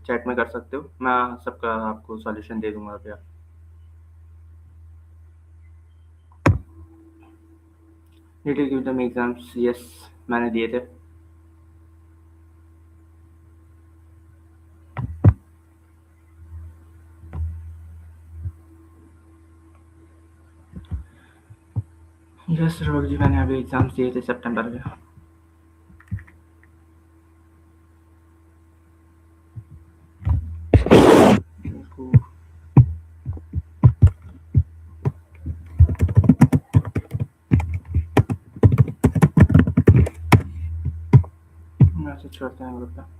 Chat में कर सकते हो, मैं सबका आपको सॉल्यूशन दे दूंगा भैया। Did you give them exams? Yes, मैंने दिए थे। यस राहुल जी, मैंने अभी एग्जाम्स दिए थे सितंबर में। मैसेज करते हैं ग्रुप पे।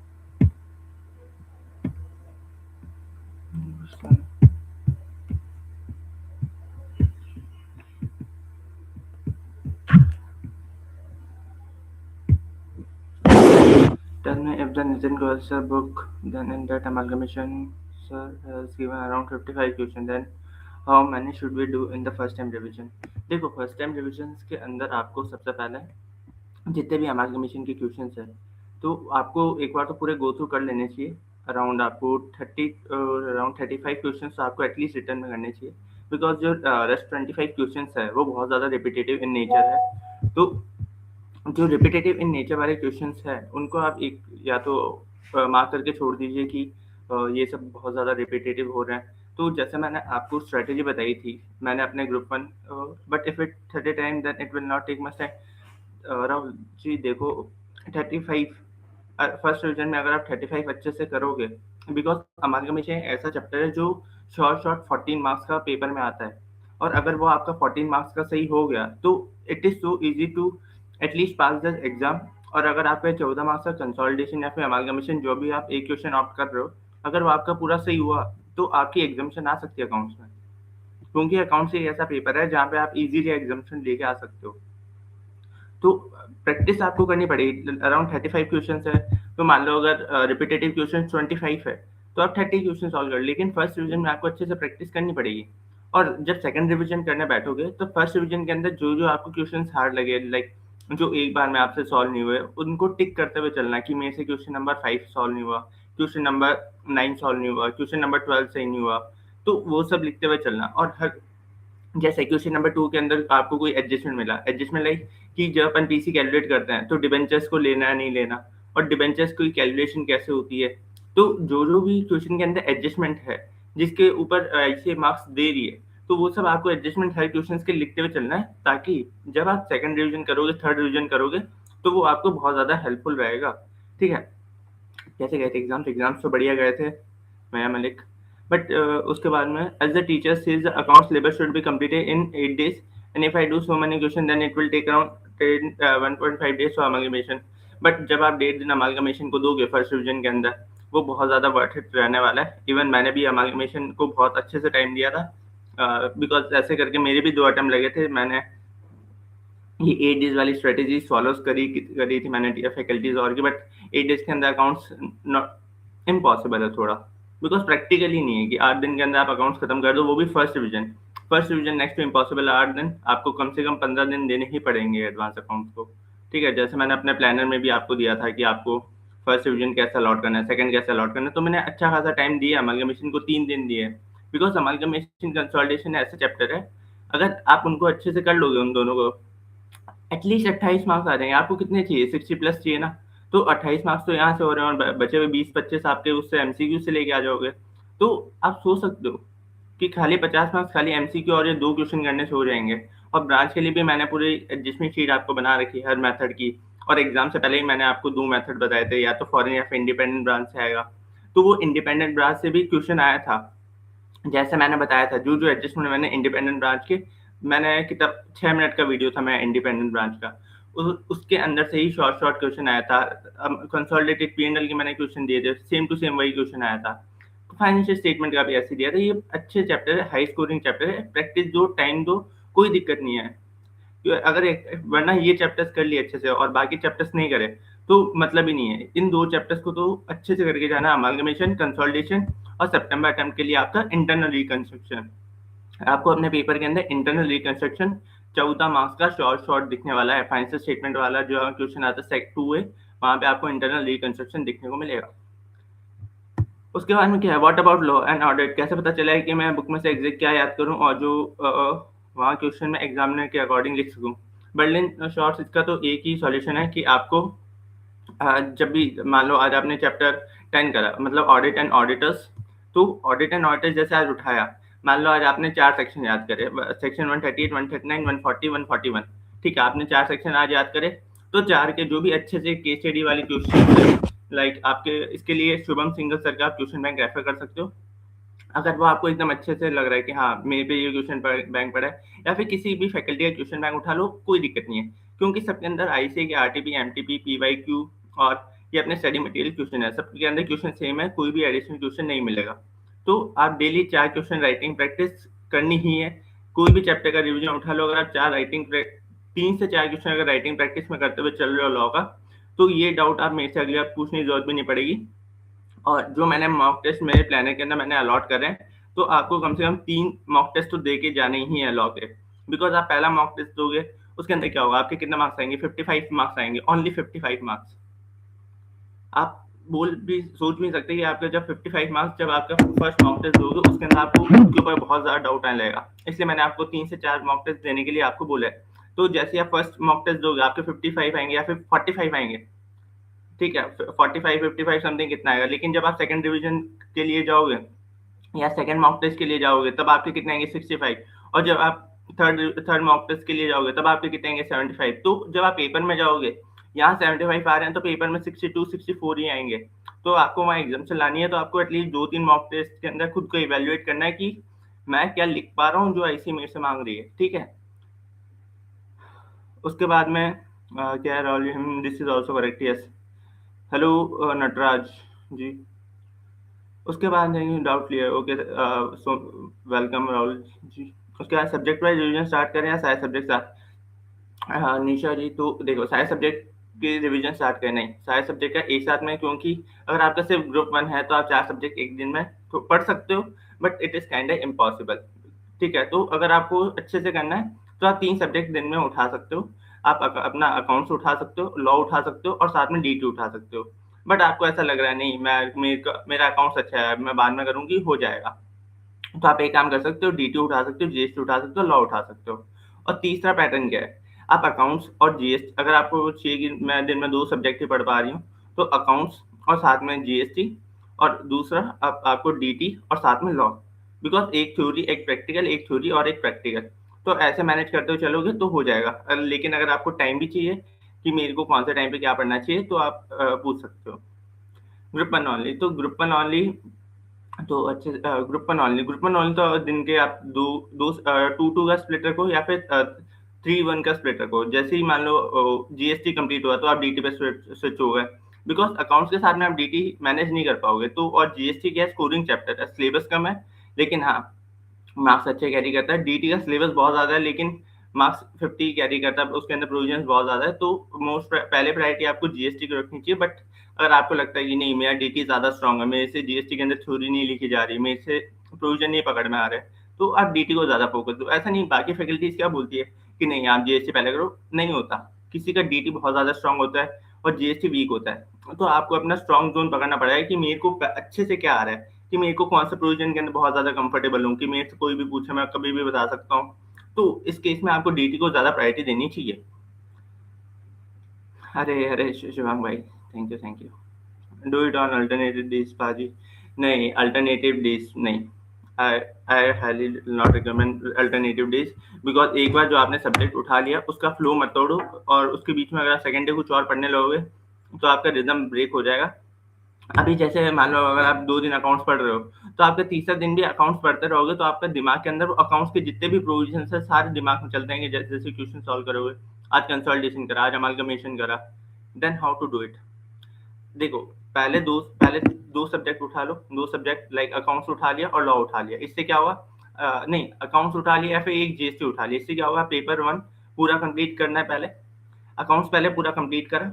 Tell me if the Nitin Goyal book, then in that amalgamation sir has given around 55 questions, then how many should we do in the first time revision? देखो, first time revision के अंदर आपको सबसे पहले जितने भी amalgamation के questions है तो आपको एक बार तो पूरे गो थ्रू कर लेने चाहिए। अराउंड आपको 35 क्वेश्चंस तो आपको एटलीस्ट रिटर्न में करने चाहिए, बिकॉज जो रेस्ट 25 क्वेश्चंस है वो बहुत ज़्यादा रिपीटेटिव इन नेचर है। तो जो रिपीटेटिव इन नेचर वाले क्वेश्चंस है उनको आप एक या तो मार्क करके छोड़ दीजिए कि ये सब बहुत ज़्यादा रिपीटेटिव हो रहे हैं। तो जैसे मैंने आपको स्ट्रेटेजी बताई थी, मैंने अपने group 1, but if it 30 time then it will not take much time. Rahul ji देखो, 35 फर्स्ट रिविजन में अगर आप 35 अच्छे से करोगे, बिकॉज अमालगमेशन ऐसा चैप्टर है जो शॉर्ट 14 मार्क्स का पेपर में आता है, और अगर वो आपका 14 मार्क्स का सही हो गया तो it is so easy to at least pass the exam. और अगर आपका 14 मार्क्स का कंसोलिडेशन या फिर अमालगमेशन जो भी आप एक क्वेश्चन ऑप्ट कर रहे हो, अगर वो आपका पूरा सही हुआ तो आपकी एग्जामेशन आ सकती है अकाउंट्स में, क्योंकि अकाउंट्स एक ऐसा पेपर है जहाँ पे आप इजीली एग्जामेशन लेके आ सकते हो। तो प्रैक्टिस आपको करनी पड़ेगी। अराउंड 35 क्वेश्चंस है, तो मान लो अगर रिपीटेटिव क्वेश्चन 25 है तो आप 30 क्वेश्चन सॉल्व कर, लेकिन फर्स्ट रिवीजन में आपको अच्छे से प्रैक्टिस करनी पड़ेगी। और जब सेकंड रिवीजन करने बैठोगे तो फर्स्ट रिवीजन के अंदर जो जो आपको क्वेश्चन हार्ड लगे, लाइक जो एक बार में आपसे सॉल्व नहीं हुए, उनको टिक करते हुए चलना कि मेरे से क्वेश्चन नंबर 5 सॉल्व नहीं हुआ, क्वेश्चन नंबर 9 सॉल्व नहीं हुआ, क्वेश्चन नंबर 12 सही नहीं हुआ, तो वो सब लिखते हुए चलना। और हर जैसे क्वेश्चन नंबर 2 के अंदर आपको कोई एडजस्टमेंट मिला, एडजस्टमेंट लाइक कि जब अपन पीसी कैलकुलेट करते हैं तो डिबेंचर्स को लेना है नहीं लेना, और डिबेंचर्स की कैलकुलेशन कैसे होती है। तो जो जो भी क्वेश्चन के अंदर एडजस्टमेंट है जिसके ऊपर ऐसे मार्क्स दे रही है, तो वो सब आपको एडजस्टमेंट हर क्वेश्चन के लिखते हुए चलना है, ताकि जब आप सेकंड रिवीजन करोगे, थर्ड रिवीजन करोगे, तो वो आपको बहुत ज़्यादा हेल्पफुल रहेगा। ठीक है, कैसे गए थे एग्जाम्स तो बढ़िया गए थे मैं मलिक। बट उसके बाद में as the teacher says the account syllabus should be completed in 8 days, and if I do so many question then it will take around 1.5 days for amalgamation. But जब आप 1.5 दिन अमालगमेशन को दोगे फर्स्ट रिविजन के अंदर, वो बहुत ज़्यादा वर्थ इट रहने वाला है। इवन मैंने भी अमालगमेशन को बहुत अच्छे से टाइम दिया था, बिकॉज ऐसे करके मेरे भी 2 अटेम्प्ट लगे थे। मैंने ये 8 डेज वाली स्ट्रेटेजी फॉलोज करी थी मैंने फैकल्टीज और की, बट 8 डेज के अंदर अकाउंट्स इम्पॉसिबल है थोड़ा, बिकॉज प्रैक्टिकली नहीं है कि 8 दिन के अंदर आप अकाउंट्स खत्म कर दो, वो भी first division next to impossible 8 दिन, आपको कम से कम 15 दिन देने ही पड़ेंगे एडवांस अकाउंट्स को। ठीक है, जैसे मैंने अपने प्लानर में भी आपको दिया था कि आपको फर्स्ट डिवीजन कैसे अलॉट करना है, सेकंड कैसे अलॉट करना है, तो मैंने अच्छा खासा टाइम दिया अमालगमेशन को, 3 दिन दिए, बिकॉज अमालगमेशन कंसोलिडेशन ऐसा चैप्टर है, अगर आप उनको अच्छे से कर लोगे उन दोनों को, एटलीस्ट 28 मार्क्स आ जाएंगे। आपको कितने चाहिए, 60 प्लस चाहिए ना, तो 28 मार्क्स तो यहाँ से हो रहे हैं, और बचे हुए 20-25 आपके उससे एमसीक्यू से लेके आ जाओगे। तो आप सोच सकते हो कि खाली 50 मार्क्स खाली एमसीक्यू और ये 2 क्वेश्चन करने से हो जाएंगे। और ब्रांच के लिए भी मैंने पूरी एडजस्टमेंट शीट आपको बना रखी है हर मेथड की, और एग्जाम से पहले ही मैंने आपको 2 मेथड बताए थे, या तो फॉरेन या फिर इंडिपेंडेंट ब्रांच से आएगा। तो वो इंडिपेंडेंट ब्रांच से भी क्वेश्चन आया था, जैसे मैंने बताया था जो जो एडजस्टमेंट मैंने इंडिपेंडेंट ब्रांच के, मैंने कितना 6 मिनट का वीडियो था मैं इंडिपेंडेंट ब्रांच का, उसके अंदर से ही शॉर्ट शॉर्ट क्वेश्चन आया था। कंसोलिडेटेड पी&एल के मैंने क्वेश्चन दिए थे, सेम टू सेम वही क्वेश्चन आया था। फाइनेंशियल स्टेटमेंट का भी ऐसे दिया था। ये अच्छे चैप्टर है, हाई स्कोरिंग चैप्टर है, प्रैक्टिस दो, टाइम दो, कोई दिक्कत नहीं है। अगर वरना ये चैप्टर्स कर लिए अच्छे से और बाकी चैप्टर्स नहीं करे तो मतलब ही नहीं है। इन 2 चैप्टर्स को तो अच्छे से करके जाना, अमालगमेशन, कंसोलिडेशन, और सितंबर अटेम्प्ट के लिए आपका इंटरनल रिकंस्ट्रक्शन। आपको अपने पेपर के अंदर इंटरनल रिकंस्ट्रक्शन 14 मार्क्स का शॉर्ट दिखने वाला है। फाइनेंशियल स्टेटमेंट वाला जो क्वेश्चन आता है सेक्ट 2 है, वहां पे आपको इंटरनल रिकंस्ट्रक्शन दिखने को मिलेगा। उसके बाद में क्या है, what about law and audit, कैसे पता चला है कि मैं बुक में से एग्जैक्ट क्या याद करूं और जो वहाँ क्वेश्चन में एग्जामिनर के अकॉर्डिंग लिख सकूं। बट इन शॉर्ट्स इसका तो एक ही सॉल्यूशन है कि आपको जब भी मान लो आज आपने चैप्टर 10 करा, मतलब ऑडिट एंड ऑडिटर्स, तो ऑडिट एंड ऑडिटर्स जैसे आज उठाया, मान लो आज आपने 4 सेक्शन याद करे, सेक्शन 138, 139, 140, 141, ठीक है, आपने 4 सेक्शन आज याद करे, तो 4 के जो भी अच्छे से केस स्टडी वाली क्वेश्चन है, लाइक आपके इसके लिए शुभम सिंगल सर का आप क्वेश्चन बैंक रेफर कर सकते हो। अगर वो आपको एकदम अच्छे से लग रहा है कि हाँ मेरे पे ये क्वेश्चन बैंक पड़ा है, या फिर किसी भी फैकल्टी का क्वेश्चन बैंक उठा लो, कोई दिक्कत नहीं है, क्योंकि सबके अंदर आईसीए के आरटीपी, एमटीपी, पीवाईक्यू और ये अपने स्टडी मटेरियल क्वेश्चन है, सबके अंदर क्वेश्चन सेम है, कोई भी एडिशनल क्वेश्चन नहीं मिलेगा। तो आप डेली 4 क्वेश्चन राइटिंग प्रैक्टिस करनी ही है। कोई भी चैप्टर का रिविजन उठा लो, अगर आप 3 से 4 क्वेश्चन अगर राइटिंग प्रैक्टिस में करते हुए चल रहे हो लॉ का, तो ये डाउट आप मेरे से अगली बार पूछने की जरूरत भी नहीं पड़ेगी। और जो मैंने मॉक टेस्ट मेरे प्लानर के अंदर मैंने अलॉट करे हैं, तो आपको कम से कम 3 मॉक टेस्ट तो दे के जाने ही है लॉ के। बिकॉज आप पहला मॉक टेस्ट दोगे, उसके अंदर क्या होगा, आपके कितने मार्क्स आएंगे, 55 मार्क्स आएंगे, ओनली 55 मार्क्स। आप बोल भी सोच भी नहीं सकते कि आपका जब 55 मार्क्स जब आपका फर्स्ट मॉक टेस्ट दोगे, उसके अंदर आपको उसके ऊपर बहुत ज़्यादा डाउट आने लगेगा। इसलिए मैंने आपको 3 से 4 मॉक टेस्ट देने के लिए आपको बोला है। तो जैसे आप फर्स्ट मॉक टेस्ट दोगे, आपके 55 आएंगे या फिर 45 आएंगे, ठीक है, 45 55 समथिंग कितना आएगा, लेकिन जब आप सेकंड डिवीजन के लिए जाओगे या सेकंड मॉक टेस्ट के लिए जाओगे, तब आपके कितने आएंगे, 65। और जब आप थर्ड मॉक टेस्ट के लिए जाओगे, तब आपके कितने आएंगे, 75। तो जब आप पेपर में जाओगे, यहाँ 75 आ रहे हैं, तो पेपर में 62 64 ही आएंगे। तो आपको वहाँ एग्जाम से लानी है, तो आपको एटलीस्ट 2-3 मॉक टेस्ट के अंदर खुद को इवेल्युएट करना है कि मैं क्या लिख पा रहा हूँ जो आईसी मेरे से मांग रही है, ठीक है। उसके बाद में क्या है, Rahul, this is also correct, yes. Hello Nataraj ji. उसके बाद नहीं, doubt clear, okay, so welcome Rahul ji. उसके बाद सब्जेक्ट वाइज रिवीजन स्टार्ट करें या सारे सब्जेक्ट साथ? हाँ निशा जी, तो देखो सारे सब्जेक्ट के रिवीजन स्टार्ट करें, नहीं सारे सब्जेक्ट का एक साथ में, क्योंकि अगर आपका सिर्फ ग्रुप 1 है तो आप 4 सब्जेक्ट एक दिन में तो पढ़ सकते हो, but it is kind impossible, ठीक है। तो अगर आपको अच्छे से करना है, तो आप 3 सब्जेक्ट दिन में उठा सकते हो। आप अपना अकाउंट्स उठा सकते हो, लॉ उठा सकते हो और साथ में डीटी उठा सकते हो। बट आपको ऐसा लग रहा है नहीं, मेरा अकाउंट्स अच्छा है, मैं बाद में करूंगी, हो जाएगा, तो आप एक काम कर सकते हो, डीटी उठा सकते हो, जीएसटी उठा सकते हो, लॉ उठा सकते हो। और तीसरा पैटर्न क्या है, आप अकाउंट्स और जीएसटी, अगर आपको चाहिए कि मैं दिन में 2 सब्जेक्ट ही पढ़ पा रही हूँ, तो अकाउंट्स और साथ में जीएसटी, और दूसरा आपको डीटी और साथ में लॉ। बिकॉज एक थ्योरी एक प्रैक्टिकल, एक थ्योरी और एक प्रैक्टिकल, तो ऐसे मैनेज करते हुए चलोगे तो हो जाएगा। लेकिन अगर आपको टाइम भी चाहिए कि मेरे को कौन से टाइम पे क्या पढ़ना चाहिए, तो आप पूछ सकते हो। ग्रुप वन ऑनली, तो ग्रुप वन ऑनली, तो अच्छे ग्रुप वन ऑनली तो दिन के आप दो दो 2-2 का स्प्लिट रखो, या फिर 3-1 का स्प्लिट रखो। जैसे ही मान लो जीएसटी कंप्लीट हुआ, तो आप डीटी पे स्विच हो गए, बिकॉज अकाउंट्स के साथ में आप डीटी मैनेज नहीं कर पाओगे। तो और जीएसटी क्या है, स्कोरिंग चैप्टर है, सिलेबस कम है, लेकिन हाँ मार्क्स अच्छे कैरी करता है। डीटी का सिलेबस बहुत ज़्यादा है, लेकिन मार्क्स 50 कैरी करता है, उसके अंदर प्रोविजन बहुत ज़्यादा है। तो मोस्ट पहले प्रायोरिटी आपको जीएसटी को रखनी चाहिए। बट अगर आपको लगता है कि नहीं मेरा डीटी ज़्यादा स्ट्रॉन्ग है, मेरे से जीएसटी के अंदर थ्योरी नहीं लिखी जा रही, मेरे से प्रोविजन नहीं पकड़ में आ रहा है, तो आप डीटी को ज़्यादा फोकस दो। ऐसा नहीं, बाकी फैकल्टीज क्या बोलती है कि नहीं आप जीएसटी पहले करो, नहीं होता। किसी का डीटी बहुत ज़्यादा स्ट्रॉन्ग होता है और जीएसटी वीक होता है, तो आपको अपना स्ट्रॉन्ग जोन पकड़ना पड़ेगा कि मेरे को अच्छे से क्या आ रहा है, कि मेरे को कौन सा प्रोविजन के अंदर बहुत ज़्यादा कंफर्टेबल हूँ, कि मेरे से कोई भी पूछे मैं कभी भी बता सकता हूँ। तो इस केस में आपको डीटी को ज़्यादा प्रायोरिटी देनी चाहिए। अरे अरे शिवांग भाई, thank you. Do it on alternative days पाजी। नहीं, अल्टरनेटिव डेज नहीं, I I highly not recommend alternative days. Because एक बार जो आपने सब्जेक्ट उठा लिया, उसका फ्लो मत तोड़ो, और उसके बीच में अगर आप सेकेंड डे कुछ और पढ़ने लगोगे, तो आपका रिदम ब्रेक हो जाएगा। अभी जैसे मान लो अगर आप 2 दिन अकाउंट्स पढ़ रहे हो, तो आपका तीसरा दिन भी अकाउंट्स पढ़ते रहोगे, तो आपका दिमाग के अंदर अकाउंट्स के जितने भी प्रोविजन है सारे दिमाग में चलते रहेंगे। जैसे जैसे क्वेश्चन सॉल्व करोगे, आज कंसोलिडेशन करा, आज अमालगमेशन करा, then how to do it. देखो, पहले दो सब्जेक्ट उठा लो, 2 सब्जेक्ट लाइक अकाउंट्स उठा लिया और लॉ उठा लिया, इससे क्या हुआ, नहीं अकाउंट्स उठा लिया या फिर एक जीएसटी उठा लिया, इससे क्या होगा, पेपर 1 पूरा कंप्लीट करना है। पहले अकाउंट्स पहले पूरा कंप्लीट करा,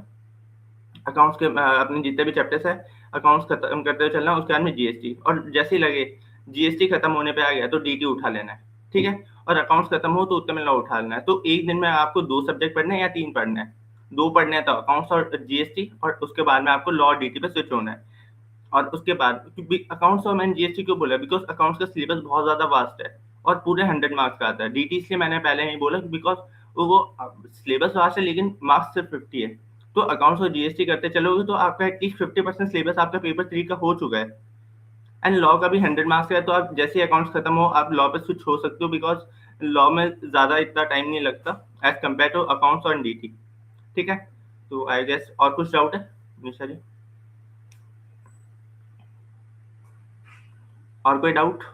अकाउंट्स के अपने जितने भी चैप्टर्स है अकाउंट्स खत्म करते हुए चलना, उसके बाद में जीएसटी, और जैसे ही लगे जीएसटी खत्म होने पे आ गया तो डीटी उठा लेना है, ठीक है। और अकाउंट्स खत्म हो तो उतने में लॉ उठा लेना है। तो एक दिन में आपको 2 सब्जेक्ट पढ़ने हैं या 3 पढ़ने हैं? 2 पढ़ने हैं, तो अकाउंट्स और जीएसटी, और उसके बाद में आपको लॉ और डीटी पे स्विच होना है। और उसके बाद अकाउंट्स और मैंने जीएसटी क्यों बोला, बिकॉज अकाउंट्स का सिलेबस बहुत ज्यादा वास्ट है और पूरे 100 मार्क्स का आता है। डीटी इसलिए मैंने पहले नहीं बोला बिकॉज वो सिलेबस वास्ट है लेकिन मार्क्स सिर्फ 50 है। तो अकाउंट्स और जीएसटी करते चलोगे तो आपका एटलीस्ट 50% सिलेबस आपका पेपर 3 का हो चुका है। एंड लॉ का भी 100 मार्क्स का है, तो आप जैसे ही अकाउंट्स खत्म हो आप लॉ पे स्विच हो सकते हो, बिकॉज लॉ में ज्यादा इतना टाइम नहीं लगता एज कम्पेयर टू अकाउंट्स और डीटी। ठीक है, तो आई गेस और कुछ डाउट है निशा जी? और कोई doubt?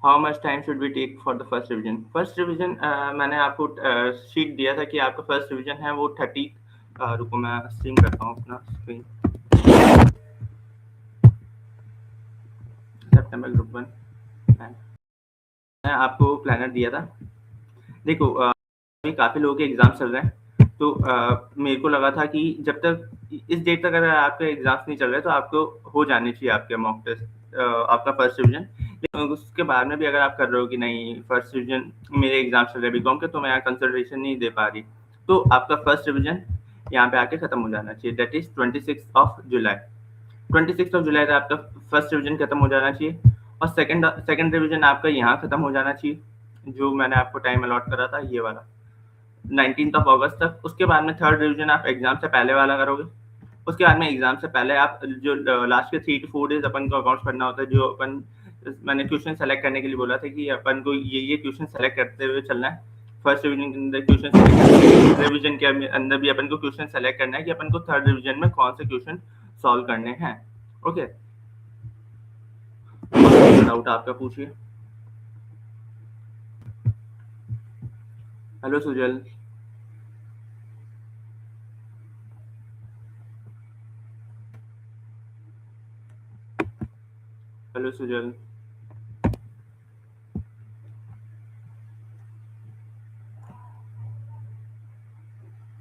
How much time should we take for the first revision? First revision मैंने आपको शीट दिया था कि आपका फर्स्ट रिवीजन है वो 30। रुको मैं स्ट्रीम करता हूँ अपना स्क्रीन। सितंबर ग्रुप 1 मैं आपको प्लानर दिया था। देखो अभी काफ़ी लोगों के एग्ज़ाम चल रहे हैं, तो मेरे को लगा था कि जब तक इस डेट तक अगर आपके एग्ज़ाम्स नहीं चल रहे तो आपको हो जाने चाहिए आपके मॉक टेस्ट, आपका फर्स्ट रिवीजन। लेकिन उसके बाद में भी अगर आप कर रहे हो कि नहीं फर्स्ट रिवीजन मेरे एग्ज़ाम चल रहे हैं बीकॉम के, तो मैं यहाँ कंसल्टेशन नहीं दे पा रही, तो आपका फर्स्ट रिवीजन यहाँ पे आके ख़त्म हो जाना चाहिए। दैट इज़ 26 जुलाई। 26 जुलाई तक आपका फर्स्ट रिवीजन खत्म हो जाना चाहिए और सेकंड रिवीजन आपका यहाँ खत्म हो जाना चाहिए, जो मैंने आपको टाइम अलॉट करा था ये वाला 19 अगस्त तक। उसके बाद में थर्ड रिवीजन आप एग्जाम से पहले वाला करोगे। उसके बाद में एग्जाम से पहले आप जो लास्ट के 3 to 4 डेज अपन को अकाउंट्स पढ़ना होता है, जो अपन मैंने क्वेश्चन सेलेक्ट करने के लिए बोला था कि अपन को ये क्वेश्चन सेलेक्ट करते हुए चलना है। फर्स्ट रिवीजन के अंदर क्वेश्चन सेलेक्ट, रिवीजन के अंदर भी अपन को क्वेश्चन सेलेक्ट करना है कि अपन को थर्ड रिवीजन में कौन से क्वेश्चन सॉल्व करने हैं। ओके, डाउट आपका पूछिए। Hello Sujal. Hello Sujal.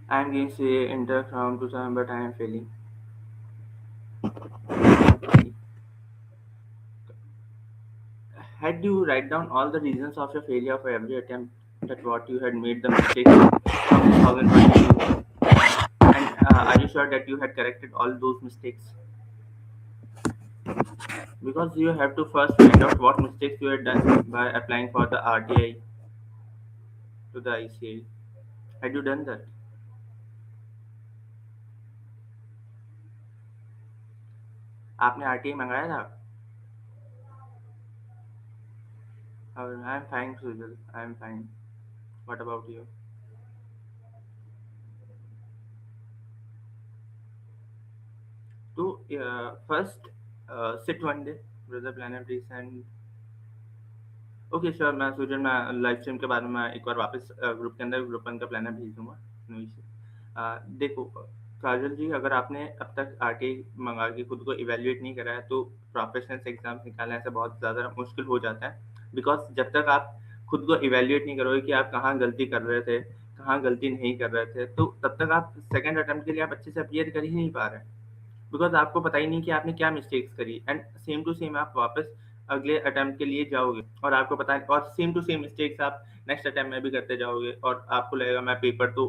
I am getting say enter from to some, but I am failing. Had you write down all the reasons of your failure for every attempt, that what you had made the mistakes from 2022, and are you sure that you had corrected all those mistakes? Because you have to first find out what mistakes you had done by applying for the RTI to the ICA. Had you done that? आपने RTI मंगाया था? I am fine, Sujal. I am fine. What about you? So first, sit one day, brother plan a decent। Okay sure, मैं सूजन मैं live stream के बारे में मैं एक बार वापस ग्रुप के अंदर ग्रुप वन का प्लानर भेज दूंगा। No issue. देखो काजल जी, अगर आपने अब तक आके मंगा के खुद को इवेल्युएट नहीं करा है तो प्रोफेशनल एग्जाम्स निकालने से बहुत ज़्यादा मुश्किल हो जाता है। बिकॉज जब तक आप खुद को इवेल्युएट नहीं करोगे कि आप कहाँ गलती कर रहे थे, कहाँ गलती नहीं कर रहे थे, तो तब तक आप सेकेंड अटेम्प्ट के लिए आप अच्छे से अपीयर कर ही नहीं पा रहे हैं। बिकॉज आपको पता ही नहीं कि आपने क्या मिस्टेक्स करी, एंड सेम टू सेम आप वापस अगले अटेम्प्ट के लिए जाओगे और आपको पता है, और सेम टू सेम मिस्टेक्स आप नेक्स्ट अटेम्प्ट में भी करते जाओगे और आपको लगेगा मैं पेपर तो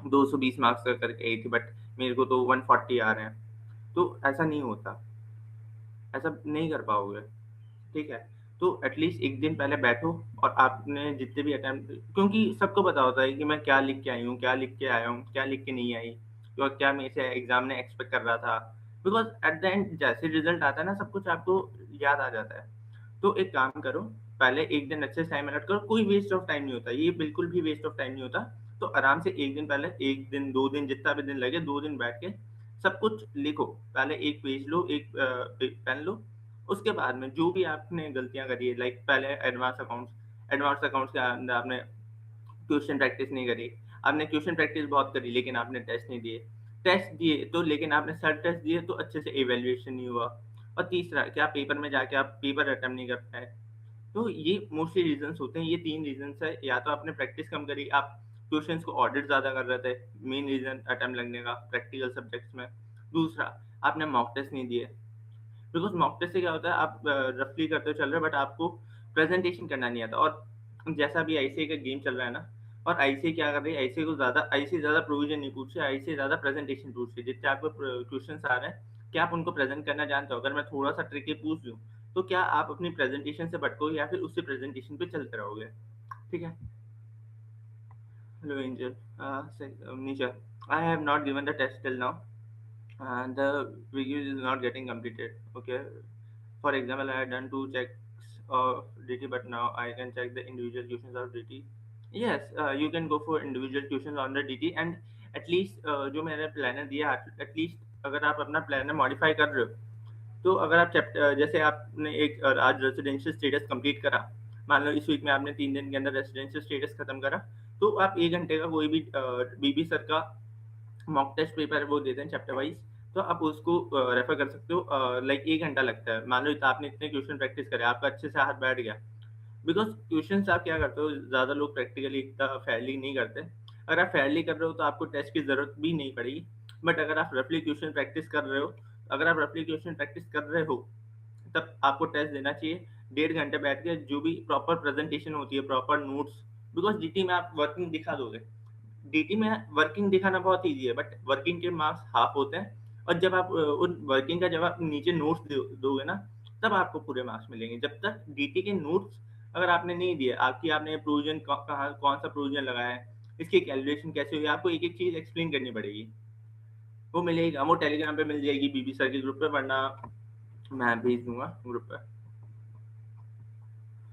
220 मार्क्स का करके आई थी बट मेरे को तो 140 आ रहे हैं। तो ऐसा नहीं होता, ऐसा नहीं कर पाओगे। ठीक है, तो एटलीस्ट एक दिन पहले बैठो और आपने जितने भी अटेम्प्ट, क्योंकि सबको पता होता है कि मैं क्या लिख के आई हूँ, क्या लिख के आया हूँ, क्या लिख के नहीं आई, तो क्या मेरे से एग्जाम ने एक्सपेक्ट कर रहा था। बिकॉज एट द एंड जैसे रिजल्ट आता है ना सब कुछ आपको याद आ जाता है। तो एक काम करो, पहले एक दिन अच्छे से टाइम अलॉट करो, कोई वेस्ट ऑफ टाइम नहीं होता, ये बिल्कुल भी वेस्ट ऑफ टाइम नहीं होता। तो आराम से एक दिन पहले, एक दिन 2 दिन जितना भी दिन लगे 2 दिन बैठ के सब कुछ लिखो। पहले एक पेज लो, एक पेन लो। उसके बाद में जो भी आपने गलतियां करी है, लाइक पहले एडवांस अकाउंट्स के अंदर आपने क्वेश्चन प्रैक्टिस नहीं करी। आपने क्वेश्चन प्रैक्टिस बहुत करी लेकिन आपने टेस्ट नहीं दिए। टेस्ट दिए तो लेकिन आपने सर टेस्ट दिए तो अच्छे से इवेल्युएशन नहीं हुआ। और तीसरा, क्या पेपर में जाके आप पेपर अटेम्प्ट नहीं कर पाए। तो ये मोस्टली रीजंस होते हैं, ये 3 रीजंस है। या तो आपने प्रैक्टिस कम करी, आप क्वेश्चंस को ऑडिट ज़्यादा कर रहे थे, मेन रीजन अटेम्प्ट लगने का प्रैक्टिकल सब्जेक्ट्स में। दूसरा, आपने मॉक टेस्ट नहीं दिए। बिकॉज मॉक टेस्ट से क्या होता है, आप रफली करते चल रहे हो बट आपको प्रेजेंटेशन करना नहीं आता। और जैसा भी आईसीए का गेम चल रहा है ना, और आईसीए क्या कर रही है, आईसीए ज़्यादा प्रोविजन नहीं पूछ रही, आईसीए ज़्यादा प्रेजेंटेशन पूछ रही है। जितने आपको क्वेश्चन आ रहे हैं, क्या आप उनको प्रेजेंट करना जानते हो? अगर मैं थोड़ा सा ट्रिकी पूछ दूँ, तो क्या आप अपनी प्रेजेंटेशन से भटकोगे या फिर उसी प्रेजेंटेशन पे चलते रहोगे? ठीक है। Hello angel, Nisha, I have not given the test till now, and the review is not getting completed. Okay. For example, I had done 2 checks of DT, but now I can check the individual questions of DT. Yes, you can go for individual questions on the DT, and at least जो मैंने planner दिया, at least अगर आप अपना planner modify कर रहे हो, तो अगर आप चैप्टर जैसे आपने एक आज रेसिडेंशियल स्टेटस कंप्लीट करा, मान लो इस वीक में आपने 3 दिन के अंदर रेसिडेंशियल स्टेटस खत्म करा, तो आप 1 घंटे का कोई भी बीबी सर का मॉक टेस्ट पेपर वो देते हैं चैप्टर वाइज, तो आप उसको रेफर कर सकते हो। लाइक 1 घंटा लगता है, मान लो आपने इतने क्वेश्चन प्रैक्टिस करे, आपका अच्छे से हाथ बैठ गया। बिकॉज क्वेश्चन आप क्या करते हो, ज़्यादा लोग प्रैक्टिकली इतना फेयरली नहीं करते। अगर आप फेयरली कर रहे हो तो आपको टेस्ट की ज़रूरत भी नहीं पड़ेगी। बट अगर आप रफली क्वेश्चन प्रैक्टिस कर रहे हो, अगर आप रफली क्वेश्चन प्रैक्टिस कर रहे हो, तब आपको टेस्ट देना चाहिए 1.5 घंटे बैठ के, जो भी प्रॉपर प्रेजेंटेशन होती है, प्रॉपर नोट्स। बिकॉज जीटी में आप वर्किंग दिखा दोगे, डीटी में वर्किंग दिखाना बहुत ईजी है, बट वर्किंग के मार्क्स हाफ होते हैं। और जब आप उन वर्किंग का जब आप नीचे नोट्स दोगे ना, तब आपको पूरे मार्क्स मिलेंगे। जब तक डीटी के नोट्स अगर आपने नहीं दिए, आपने प्रोविजन कहाँ कौन सा प्रोविजन लगाया है, इसकी कैलकुलेशन कैसे हुई, आपको एक एक चीज एक्सप्लेन करनी पड़ेगी। वो मिलेगी, वो टेलीग्राम पे मिल जाएगी, बीबी सर के ग्रुप पे, वरना मैं भेज दूंगा ग्रुप पे।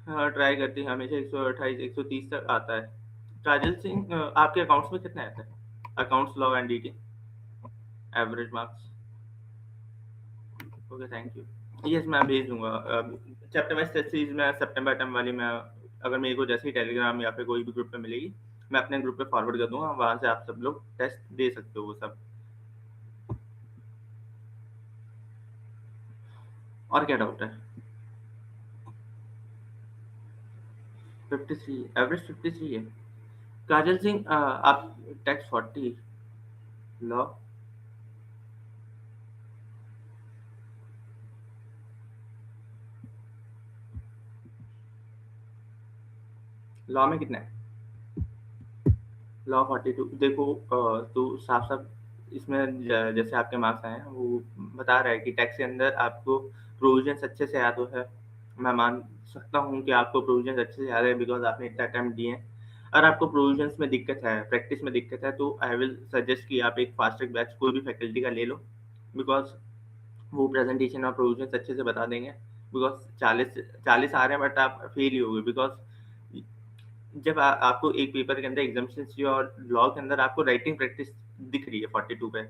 हाँ, ट्राई करती है हमेशा। 128 130 तक आता है। काजल सिंह, आपके अकाउंट्स में कितना आता है? Accounts law and DT average marks. Okay, thank you. Yes, मैं भेज दूंगा। चैप्टर वाइज टेस्ट सीरीज में सितंबर टर्म वाली मैं, अगर मेरे को जैसे ही टेलीग्राम या फिर कोई भी ग्रुप पे मिलेगी, मैं अपने ग्रुप पे फॉरवर्ड कर दूंगा, वहां से आप सब लोग टेस्ट दे सकते हो वो सब। और क्या डाउट है? 53 एवरेज, 53 है। काजल सिंह, आप टैक्स 40 लॉ, लॉ में कितना है? लॉ 42। देखो, तो साफ साफ इसमें जैसे आपके मार्क्स आए हैं, वो बता रहा है कि टैक्स के अंदर आपको प्रोविजंस अच्छे से याद हो है। मैं मान सकता हूँ कि आपको प्रोविजंस अच्छे से याद है, बिकॉज आपने इतना अटेम्प्ट दिए हैं। अगर आपको प्रोविजंस में दिक्कत है, प्रैक्टिस में दिक्कत है, तो आई विल सजेस्ट कि आप एक फास्ट ट्रैक बैच कोई भी फैकल्टी का ले लो। बिकॉज वो प्रेजेंटेशन और प्रोविजंस अच्छे से बता देंगे। बिकॉज 40 आ रहे हैं, बट आप फेल ही होगे। बिकॉज जब आपको एक पेपर के अंदर एग्जामिनेशन चाहिए, और लॉ के अंदर आपको राइटिंग प्रैक्टिस दिख रही है 42 पे,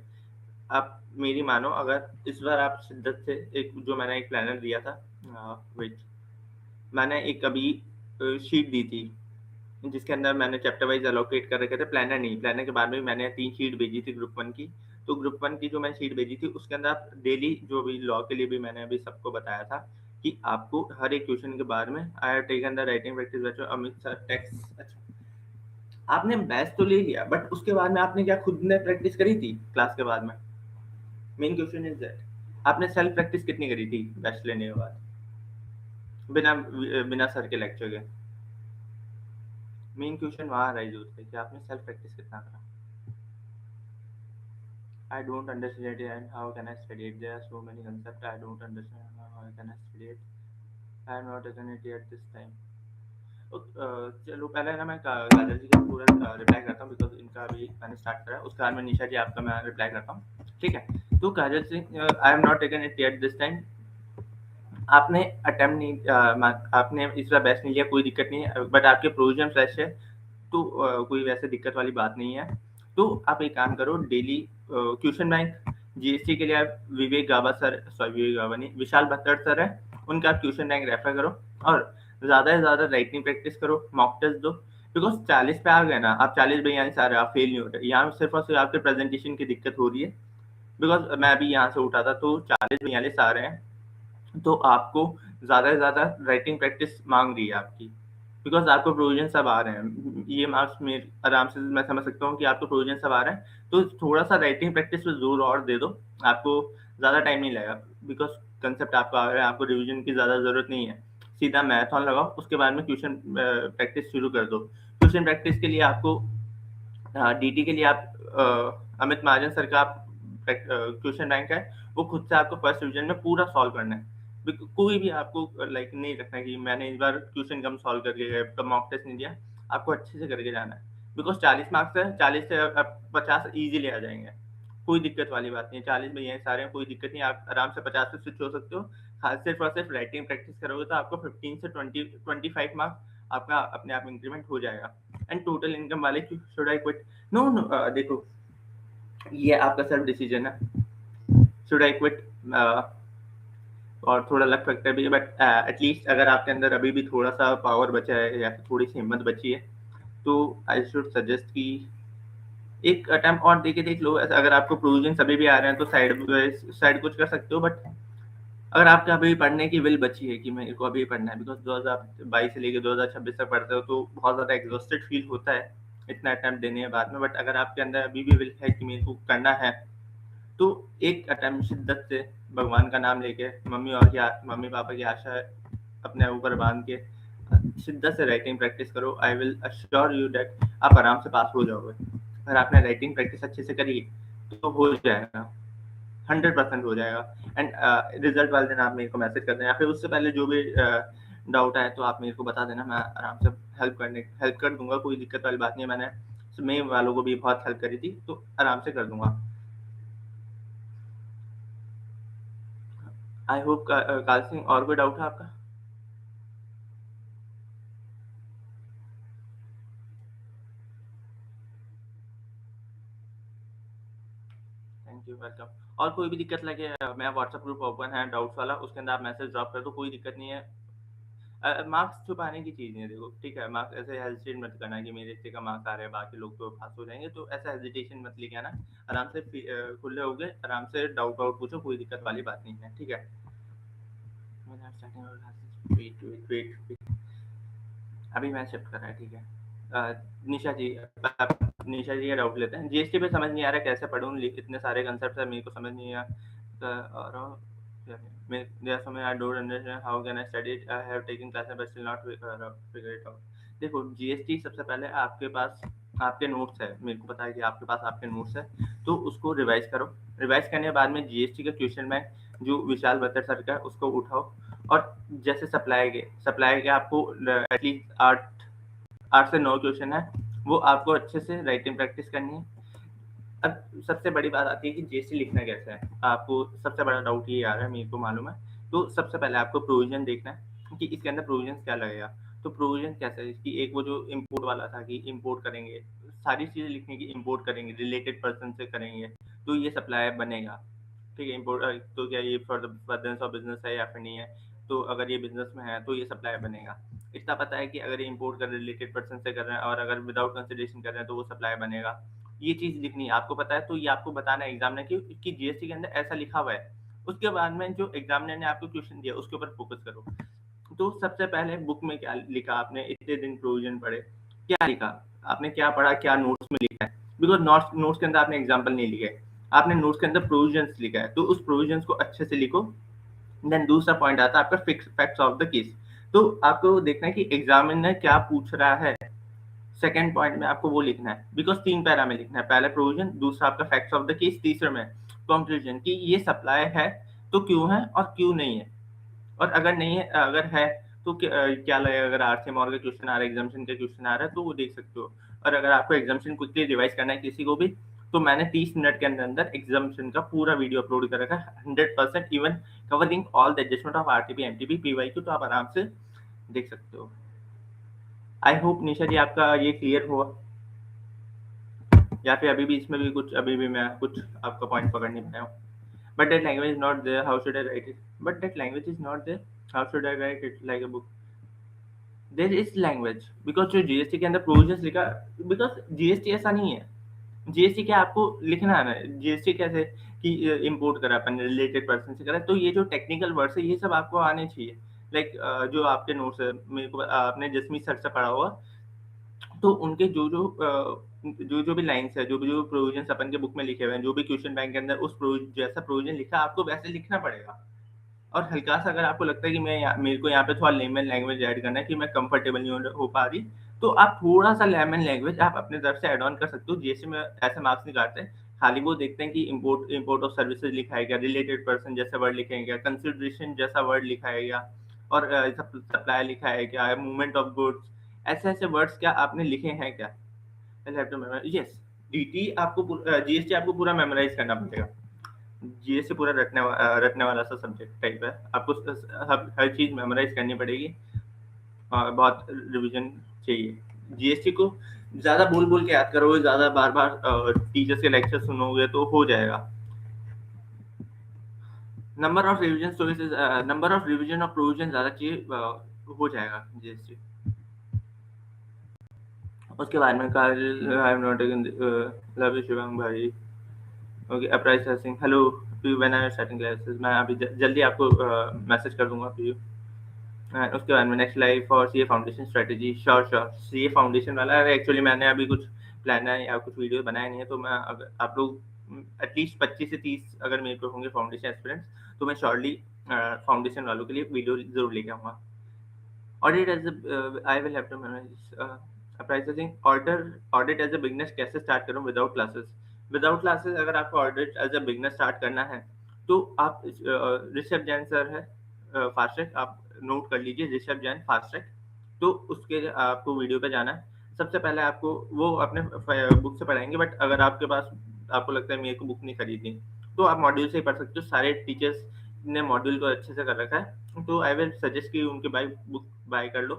आप मेरी मानो, अगर इस बार आप शिद्दत से एक जो मैंने एक प्लानर दिया था, विच मैंने एक अभी शीट दी थी, जिसके अंदर मैंने चैप्टर वाइज एलोकेट कर रखे थे। प्लानर नहीं, प्लानर के बाद में मैंने 3 शीट भेजी थी ग्रुप 1 की। तो ग्रुप 1 की जो मैंने शीट भेजी थी, उसके अंदर आप डेली, जो भी लॉ के लिए भी मैंने अभी सबको बताया था, कि आपको हर एक क्वेश्चन के बारे में, I have taken the writing practice batch Amit sir takes. अच्छा, आपने बैच तो ले लिया, बट उसके बाद में आपने क्या खुद ने प्रैक्टिस करी थी क्लास के बाद में? मेन क्वेश्चन इज दैट आपने सेल्फ प्रैक्टिस कितनी करी थी बैच लेने के बाद, बिना बिना सर के लेक्चर के? मेन क्वेश्चन वहाँ राइज होता है कि आपने सेल्फ प्रैक्टिस कितना करा। I don't understand it, and how can I study it? There are so many concepts I don't understand. How can I study it? I am not taken it at this time. चलो पहले ना मैं काजल जी का पूरा reply करता हूँ, because इनका अभी मैंने स्टार्ट करा है। उसके बाद में निशा जी आपका मैं रिप्लाई करता हूँ, ठीक है? तो Kajal Singh, I am not taken it at this time. आपने अटेम्प्ट नहीं, आपने इस बार बेस्ट नहीं लिया, कोई दिक्कत नहीं है, बट आपके प्रोविजन फ्रेश है, तो कोई वैसे दिक्कत वाली बात नहीं है। तो आप एक काम करो, डेली क्वेश्चन बैंक, जीएसटी के लिए आप विवेक गाबा सर, सॉरी विवेक गाबा नहीं, विशाल भत्तर सर है, उनका आप क्वेश्चन बैंक रेफर करो, और ज़्यादा से ज़्यादा राइटिंग प्रैक्टिस करो, मॉक टेस्ट दो। बिकॉज 40 पे आ गए ना आप, 40 42 आ रहे हो, आप फेल नहीं हो रहे। यहाँ सिर्फ और सिर्फ आपके प्रेजेंटेशन की दिक्कत हो रही है। बिकॉज मैं अभी यहाँ से उठा था, तो 40 42 आ रहे हैं, तो आपको ज़्यादा से ज़्यादा राइटिंग प्रैक्टिस मांग रही है आपकी। बिकॉज आपको प्रोविजन सब आ रहे हैं, ये मार्क्स में आराम से मैं समझ सकता हूँ कि आपको प्रोविजन सब आ रहे हैं, तो थोड़ा सा राइटिंग प्रैक्टिस पे जोर और दे दो। आपको ज़्यादा टाइम नहीं लगेगा, बिकॉज कंसेप्ट आपको आ रहा है, आपको रिविजन की ज़्यादा ज़रूरत नहीं है। सीधा मैराथन लगाओ, उसके बाद में क्वेश्चन प्रैक्टिस शुरू कर दो। क्वेश्चन प्रैक्टिस के लिए आपको डीटी के लिए आप अमित महाजन सर का आप क्वेश्चन बैंक है, वो खुद से आपको फर्स्ट डिवीजन में पूरा सॉल्व करना है। कोई भी आपको लाइक नहीं रखना है कि मैंने इस बार क्वेश्चन कम सॉल्व करके गए, तो मॉक टेस्ट नहीं दिया, आपको अच्छे से करके जाना है। बिकॉज 40 मार्क्स है, 40 से 50 इजीली आ जाएंगे, कोई दिक्कत वाली बात नहीं है। 40 में ये सारे कोई दिक्कत नहीं, आप आराम से 50 से स्विच हो सकते हो। खास सिर्फ और सिर्फ राइटिंग प्रैक्टिस करोगे तो आपको 15 से 25 मार्क्स आपका अपने आप इंक्रीमेंट हो जाएगा। एंड टोटल इनकम वाले should I quit, no no, देखो ये आपका सेल्फ डिसीजन है, शुड आई क्विट और थोड़ा लक फैक्टर भी है, बट एटलीस्ट अगर आपके अंदर अभी भी थोड़ा सा पावर बचा है या फिर थोड़ी सी हिम्मत बची है, तो आई शुड सजेस्ट कि एक अटेम्प्ट और देके देख लो। अगर आपको प्रोविजन अभी भी आ रहे हैं तो साइड कुछ कर सकते हो, बट अगर आपका अभी पढ़ने की विल बची है कि मेरे को अभी पढ़ना है, बिकॉज 2022 से लेकर 2026 तक पढ़ते हो तो बहुत ज़्यादा एग्जॉस्टेड फील होता है इतना अटेम्प्ट देने के बाद में। बट अगर आपके अंदर अभी भी विल है कि मेरे को करना है, तो एक अटेम्प्ट शिद्दत से भगवान का नाम लेके, मम्मी पापा की आशा अपने ऊपर बांध के शिद्दत से राइटिंग प्रैक्टिस करो। I will assure you that आप आराम से पास हो जाओगे। अगर आपने राइटिंग प्रैक्टिस अच्छे से करी तो हो जाएगा, 100% हो जाएगा। एंड रिजल्ट वाले दिन आप मेरे को मैसेज कर देना, या फिर उससे पहले जो भी डाउट आए तो आप मेरे को बता देना, मैं आराम से हेल्प कर दूंगा, कोई दिक्कत वाली बात नहीं है। मैंने मे वालों को भी बहुत हेल्प करी थी, तो आराम से कर दूंगा। आई होप काल सिंह और कोई डाउट है आपका? Thank you, welcome. और कोई भी दिक्कत लगे, मेरा व्हाट्सएप ग्रुप ओपन है डाउट्स वाला, उसके अंदर आप मैसेज ड्रॉप कर दो, कोई दिक्कत नहीं है। मार्क्स छुपाने की चीज़ नहीं है, देखो ठीक है, मार्क्स ऐसे हेजिटेट मत करना कि मेरे इतने का मार्क्स आ रहे हैं बाकी लोग तो पास हो जाएंगे, तो ऐसा हेजिटेशन मत लेके आना। आराम से खुले हो गए, आराम से डाउट वाउट पूछो, कोई दिक्कत वाली बात नहीं है, ठीक है। वेट वेट वेट, अभी मैं शिफ्ट कर रहा है, ठीक है। निशा जी, निशा जी का डाउट लेते हैं। जीएसटी पे समझ नहीं आ रहा कैसे पढ़ूं, इतने सारे कंसेप्ट है मेरे को समझ नहीं आ रहा। There so many I don't understand, how can I study it? I have taken classes but still not figure it out. देखो जीएसटी सबसे पहले आपके पास आपके नोट्स है, मेरे को पता है कि आपके पास आपके नोट्स है, तो उसको रिवाइज करो। रिवाइज करने के बाद में जीएसटी का क्वेश्चन बैंक जो विशाल बत्तर सर का है उसको उठाओ, और जैसे सप्लाई के आपको एटलीस्ट 8 से 9 क्वेश्चन है, वो आपको अच्छे से राइटिंग प्रैक्टिस करनी है। अब सबसे बड़ी बात आती है कि जीएसटी लिखना कैसे है, आपको सबसे बड़ा डाउट ये आ रहा है, मेरे को मालूम है। तो सबसे पहले आपको प्रोविजन देखना है कि इसके अंदर प्रोविजन क्या लगेगा। तो प्रोविजन कैसा है इसकी, एक वो जो इम्पोर्ट वाला था कि इम्पोर्ट करेंगे, सारी चीज़ें लिखने की, इम्पोर्ट करेंगे, रिलेटेड पर्सन से करेंगे तो ये सप्लाई बनेगा, ठीक है। इम्पोर्ट तो क्या ये for the furtherance of business है या फिर नहीं है, तो अगर ये बिजनेस में है तो ये सप्लाई बनेगा। इतना पता है कि अगर ये इम्पोर्ट कर रिलेटेड पर्सन से कर रहे हैं और अगर विदाउट कंसिडरेशन कर रहे हैं तो वो सप्लाई बनेगा। ये चीज़ लिखनी है, आपको पता है, तो ये आपको बताना है एग्जामिनर कि जीएसटी के अंदर ऐसा लिखा हुआ है। उसके बाद में जो एग्जामिनर ने आपको क्वेश्चन दिया उसके ऊपर फोकस करो। तो सबसे पहले बुक में क्या लिखा आपने, इतने दिन प्रोविजन पढ़े, क्या लिखा आपने, क्या पढ़ा, क्या नोट्स में लिखा है। बिकॉज नोट्स के अंदर आपने एग्जाम्पल नहीं लिखे, आपने नोट्स के अंदर प्रोविजंस लिखा है, तो उस प्रोविजंस को अच्छे से लिखो। देन दूसरा पॉइंट आता है आपका fix facts of the case. तो आपको देखना है कि एग्जामिनर क्या पूछ रहा है, सेकंड पॉइंट में आपको वो लिखना है, बिकॉज 3 पैरा में लिखना है, पहले प्रोविजन, दूसरा आपका फैक्ट्स ऑफ द केस, तीसरे में कंक्लूजन कि ये सप्लाई है तो क्यों है और क्यों नहीं है, और अगर नहीं है, अगर है तो क्या लगेगा। अगर आरसीएम और का क्वेश्चन आ रहा है, एग्जामिशन का क्वेश्चन आ रहा है तो वो देख सकते हो। और अगर आपको एग्जामिशन क्विकली रिवाइज करना है किसी को भी, तो मैंने 30 मिनट के अंदर अंदर एग्जामिशन का पूरा वीडियो अपलोड कर रखा है, 100% even covering all the adjustment of RTP MTP PYQ, तो आप आराम से देख सकते हो। आई होप निशा जी आपका ये क्लियर हुआ, या फिर अभी भी इसमें भी कुछ, अभी भी मैं कुछ आपका पॉइंट पकड़ नहीं पाया हूँ। But that language is not there. How should I write it? But that language is not there. How should I write it like a book? There is language because जो जीएसटी के अंदर provisions लिखा, because GST ऐसा नहीं है। GST क्या आपको लिखना है ना, जीएसटी कैसे कि इम्पोर्ट करा अपन रिलेटेड पर्सन से करा, तो ये जो टेक्निकल वर्ड्स है ये सब आपको आने चाहिए। लाइक जो आपके नोट्स है, मेरे को आपने जसमीत सर से पढ़ा होगा, तो उनके जो भी लाइन्स है, जो प्रोविजंस अपन के बुक में लिखे हुए हैं, जो भी क्वेश्चन बैंक के अंदर उस जैसा प्रोविजन लिखा है आपको वैसे लिखना पड़ेगा। और हल्का-सा अगर आपको लगता है कि मेरे को यहाँ पे थोड़ा लेमन लैंग्वेज ऐड करना है कि मैं कंफर्टेबल नहीं हो पा रही, तो आप थोड़ा-सा लेमन लैंग्वेज आप अपनी तरफ से ऐड ऑन कर सकते हो। जीएसटी में ऐसे मार्क्स नहीं काटते, खाली वो देखते हैं कि इम्पोर्ट इम्पोर्ट ऑफ सर्विसेज लिखा है क्या, रिलेटेड पर्सन जैसा वर्ड लिखे हैं क्या, कंसिडरेशन जैसा वर्ड लिखा है क्या, और सप्लाई लिखा है क्या, मूवमेंट ऑफ गुड्स, ऐसे-ऐसे वर्ड्स क्या आपने लिखे हैं क्या? I have to memorise, yes. DT आपको जीएसटी आपको पूरा मेमोराइज करना पड़ेगा। जीएसटी पूरा रटने वाला सा सब्जेक्ट टाइप है, आपको हर चीज़ मेमोराइज करनी पड़ेगी। बहुत रिवीजन चाहिए। जीएसटी को ज़्यादा बोल बोल के याद करोगे, ज़्यादा बार बार टीचर्स के लेक्चर सुनोगे तो हो जाएगा। नंबर ऑफ रिवीजन और प्रोविजन ज़्यादा चाहिए, हो जाएगा जीएसटी। उसके बाद में कल I am not taken love you Shivam भाई। ओके, अपराइज Singh hello, when I am starting classes. मैं अभी जल्दी आपको मैसेज कर दूंगा पीयू। उसके बाद में नेक्स्ट लाइफ और CA foundation strategy, sure sure. CA foundation वाला है, एक्चुअली मैंने अभी कुछ प्लान है या कुछ वीडियो बनाया नहीं है, तो मैं अगर आप लोग एटलीस्ट 25 से 30 अगर मेरे को होंगे फाउंडेशन एस्पिरेंट्स, तो मैं श्योरली फाउंडेशन वालों के लिए वीडियो जरूर लेके आऊँगा। Audit as I will have to manage pricing audit as a beginner कैसे स्टार्ट करूँ विदाउट क्लासेस। विदाउट क्लासेस अगर आपको audit as a beginner start करना है, तो आप ऋषभ जैन सर है फास्ट ट्रैक, आप नोट कर लीजिए ऋषभ जैन फास्ट ट्रैक। तो उसके आपको वीडियो पे जाना है। सबसे पहले आपको वो अपने बुक से पढ़ाएंगे, बट अगर आपके पास आपको लगता है मेरे को बुक नहीं खरीदनी, तो आप मॉड्यूल से ही पढ़ सकते हो। सारे टीचर्स ने मॉड्यूल को अच्छे से कर रखा है, तो आई विल सजेस्ट कि उनके बुक बाय कर लो।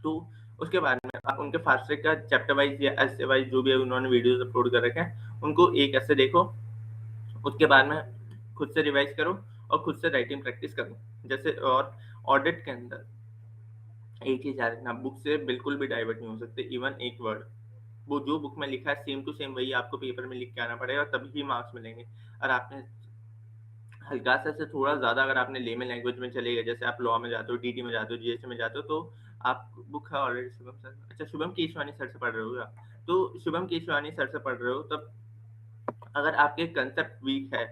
तो उसके बाद में आप उनके फास्ट ट्रैक का चैप्टर वाइज या ऐसे वाइज जो भी उन्होंने वीडियोस अपलोड कर रखे हैं, उनको एक ऐसे देखो। उसके बाद में खुद से रिवाइज करो और खुद से राइटिंग प्रैक्टिस करो। जैसे और ऑडिट के अंदर एक चीज याद रखना, बुक से बिल्कुल भी डाइवर्ट नहीं हो सकते, इवन एक वर्ड। वो जो बुक में लिखा है सेम टू सेम वही आपको पेपर में लिख के आना पड़ेगा, तभी मार्क्स मिलेंगे। और आपने हल्का सा से थोड़ा ज़्यादा अगर आपने लेमन लैंग्वेज में चले गए, जैसे आप लॉ में जाते हो, डीटी में जाते हो, जीएसटी में जाते हो, तो आप बुक है ऑलरेडी शुभम सर, अच्छा शुभम केशवानी सर से पढ़ रहे हो आप, तो शुभम केशवानी सर से पढ़ रहे हो तब अगर आपके कंसेप्ट वीक है,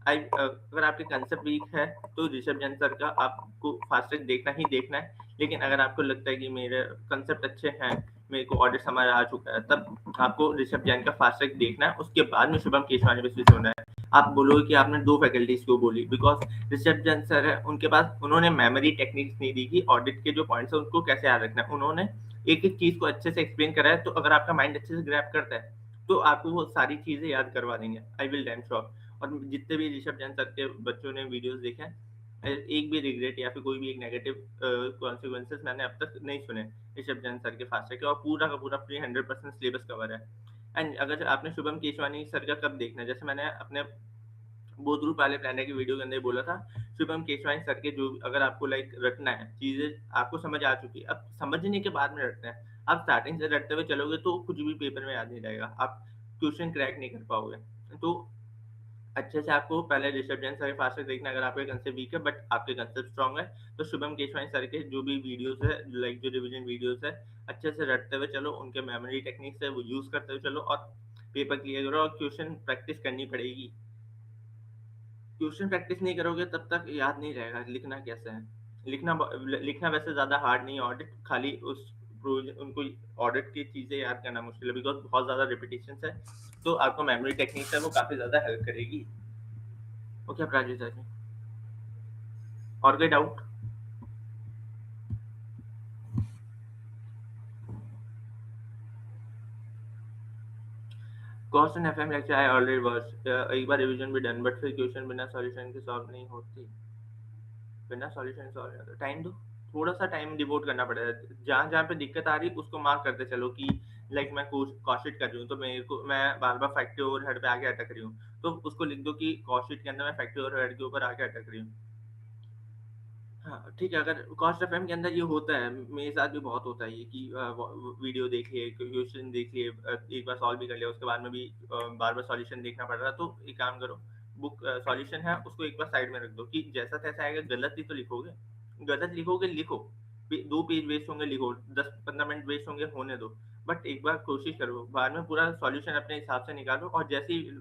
अगर आपके कंसेप्ट वीक है, तो ऋषभ जैन सर का आपको फास्ट ट्रैक देखना ही देखना है। लेकिन अगर आपको लगता है कि मेरे कंसेप्ट अच्छे हैं, मेरे को ऑडिट समझ आ चुका है, तब आपको ऋषभ जैन का फास्ट ट्रैक देखना है। उसके बाद में शुभम केशवानी पे स्विच होना है। आप बोलोगे कि आपने दो फैकल्टीज क्यों बोली, बिकॉज ऋषभ जैन सर है, उनके पास उन्होंने मेमोरी टेक्निक्स नहीं दी कि ऑडिट के जो पॉइंट्स है उनको कैसे याद रखना है। उन्होंने एक एक चीज को अच्छे से एक्सप्लेन करा है, तो अगर आपका माइंड अच्छे से ग्रैप करता है, तो आपको वो सारी चीजें याद करवा देंगे, आई विल डैम श्योर। और जितने भी ऋषभ जैन सर के बच्चों ने वीडियोस देखे हैं, एक भी रिग्रेट या फिर कोई भी एक नेगेटिव कॉन्सिक्वेंसेस मैंने अब तक नहीं सुने ऋषभ जैन सर के फास्ट के, और पूरा का पूरा फ्री 100% सिलेबस कवर है। एंड अगर आपने शुभम केशवानी सर का कब देखना है, जैसे मैंने अपने बोध ग्रुप वाले प्लानर की वीडियो के अंदर बोला था, शुभम केशवानी सर के जो अगर आपको लाइक रटना है, चीजें आपको समझ आ चुकी है, अब समझने के बाद में रटना है। आप स्टार्टिंग से रटते हुए चलोगे तो कुछ भी पेपर में याद नहीं रहेगा, आप क्वेश्चन क्रैक नहीं कर पाओगे। तो अच्छे से आपको पहले ऋषभ जैन सर के फास्ट देखना, अगर आपके कंसेप्ट वीक है बट आपके कंसेप्ट स्ट्रॉन्ग है, तो शुभम केशवानी सर के जो भी वीडियोस है, लाइक जो रिवीजन वीडियोस है, अच्छे से रटते हुए चलो, उनके मेमोरी टेक्निक्स है वो यूज करते हुए चलो, और पेपर क्लियर करो। और क्वेश्चन प्रैक्टिस करनी पड़ेगी, ट्यूशन प्रैक्टिस नहीं करोगे तब तक याद नहीं रहेगा लिखना कैसे है। लिखना वैसे ज़्यादा हार्ड नहीं है, ऑडिट खाली उनको ऑडिट की चीज़ें याद करना मुश्किल है, बिकॉज बहुत ज़्यादा रिपीटेशन है। तो आपको मेमोरी टेक्निक्स है वो काफ़ी ज़्यादा हेल्प करेगी। ओके प्राची सर, और कोई doubt? Cost and FM lecture I already watch, एक बार रिवीजन भी डन, बट फिर क्वेश्चन बिना सॉल्यूशन के सॉल्व नहीं होती। बिना सॉल्यूशन सॉल्व नहीं होता, टाइम दो, थोड़ा सा टाइम डिवोट करना पड़ेगा। जहाँ जहाँ पे दिक्कत आ रही है उसको मार्क करते चलो कि लाइक मैं कॉस्ट कर रही हूँ, तो मेरे को मैं बार बार फैक्ट्री ओवरहेड पे आके अटक रही हूँ, तो उसको लिख दो कि कॉस्ट के अंदर मैं फैक्ट्री ओवरहेड के ऊपर आके अटक रही हूँ। हाँ ठीक है, अगर कॉस्ट एफ के अंदर ये होता है, मेरे साथ भी बहुत होता है ये कि वीडियो देख लिए, क्वेश्चन देख लिए, एक बार सॉल्व भी कर लिया, उसके बाद में भी बार बार सॉल्यूशन देखना पड़ रहा है। तो एक काम करो, बुक सॉल्यूशन है उसको एक बार साइड में रख दो कि जैसा तैसा आएगा, गलत ही तो लिखोगे, गलत लिखोगे लिखो, 2 पेज वेस्ट होंगे लिखो, 10-15 मिनट वेस्ट होंगे होने दो, बट एक बार कोशिश करो, बाद में पूरा सॉल्यूशन अपने हिसाब से निकालो, और जैसे ही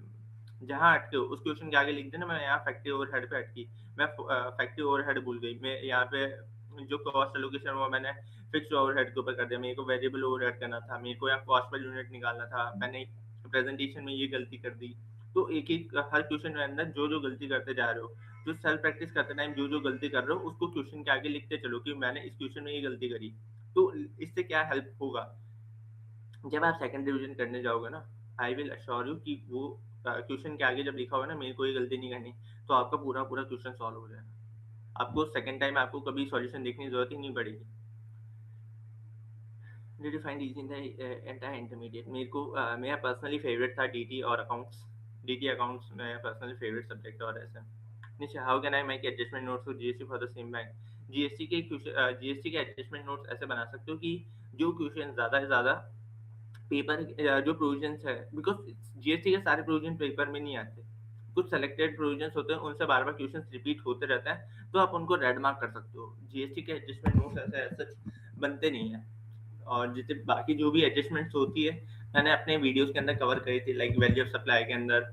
जहाँ अटके हो उस क्वेश्चन के आगे लिख देना मैं यहाँ फैक्ट्री ओवरहेड पे अटकी, मैं फैक्ट्री ओवरहेड भूल गई, मैं यहाँ पे जो कॉस्ट एलोकेशन वो मैंने फिक्स ओवरहेड के ऊपर कर दिया, मेरे को वेरिएबल ओवरहेड करना था, मेरे को यहाँ कॉस्ट पर यूनिट निकालना था, मैंने प्रेजेंटेशन में ये गलती कर दी। तो एक एक हर क्वेश्चन के अंदर जो जो गलती करते जा रहे हो, जो सेल्फ प्रैक्टिस करते टाइम जो जो गलती कर रहे हो उसको क्वेश्चन के आगे लिखते चलो कि मैंने इस क्वेश्चन में ये गलती करी। तो इससे क्या हेल्प होगा, जब आप सेकंड रिवीजन करने जाओगे ना, आई विल अश्योर यू कि वो क्वेश्चन के आगे जब लिखा होगा ना मेरे को ये गलती नहीं करनी, तो आपका पूरा पूरा क्वेश्चन सॉल्व हो जाएगा, आपको सेकंड टाइम आपको कभी सॉल्यूशन देखने की जरूरत ही नहीं पड़ेगी। Did you find easy in the entire intermediate? मेरे को मेरा पर्सनली फेवरेट था डीटी और अकाउंट्स। डीटी अकाउंट्स मेरा पर्सनली फेवरेट सब्जेक्ट और ऐसा। Nisha, how can I make adjustment notes for GST for the same bank? GST के एडजस्टमेंट नोट्स ऐसे बना सकते हो कि जो क्वेश्चन ज़्यादा से ज़्यादा पेपर जो प्रोविजंस है, बिकॉज जीएसटी के सारे प्रोविजन पेपर में नहीं आते, कुछ सेलेक्टेड प्रोविजंस होते हैं, उनसे बार बार क्वेश्चन रिपीट होते रहता है, तो आप उनको रेड मार्क कर सकते हो। जीएसटी के एडजस्टमेंट नोट्स ऐसे सच बनते नहीं है। और जितने बाकी जो भी एडजस्टमेंट्स होती है, मैंने अपने वीडियोस के अंदर कवर करी थी, लाइक वैल्यू ऑफ सप्लाई के अंदर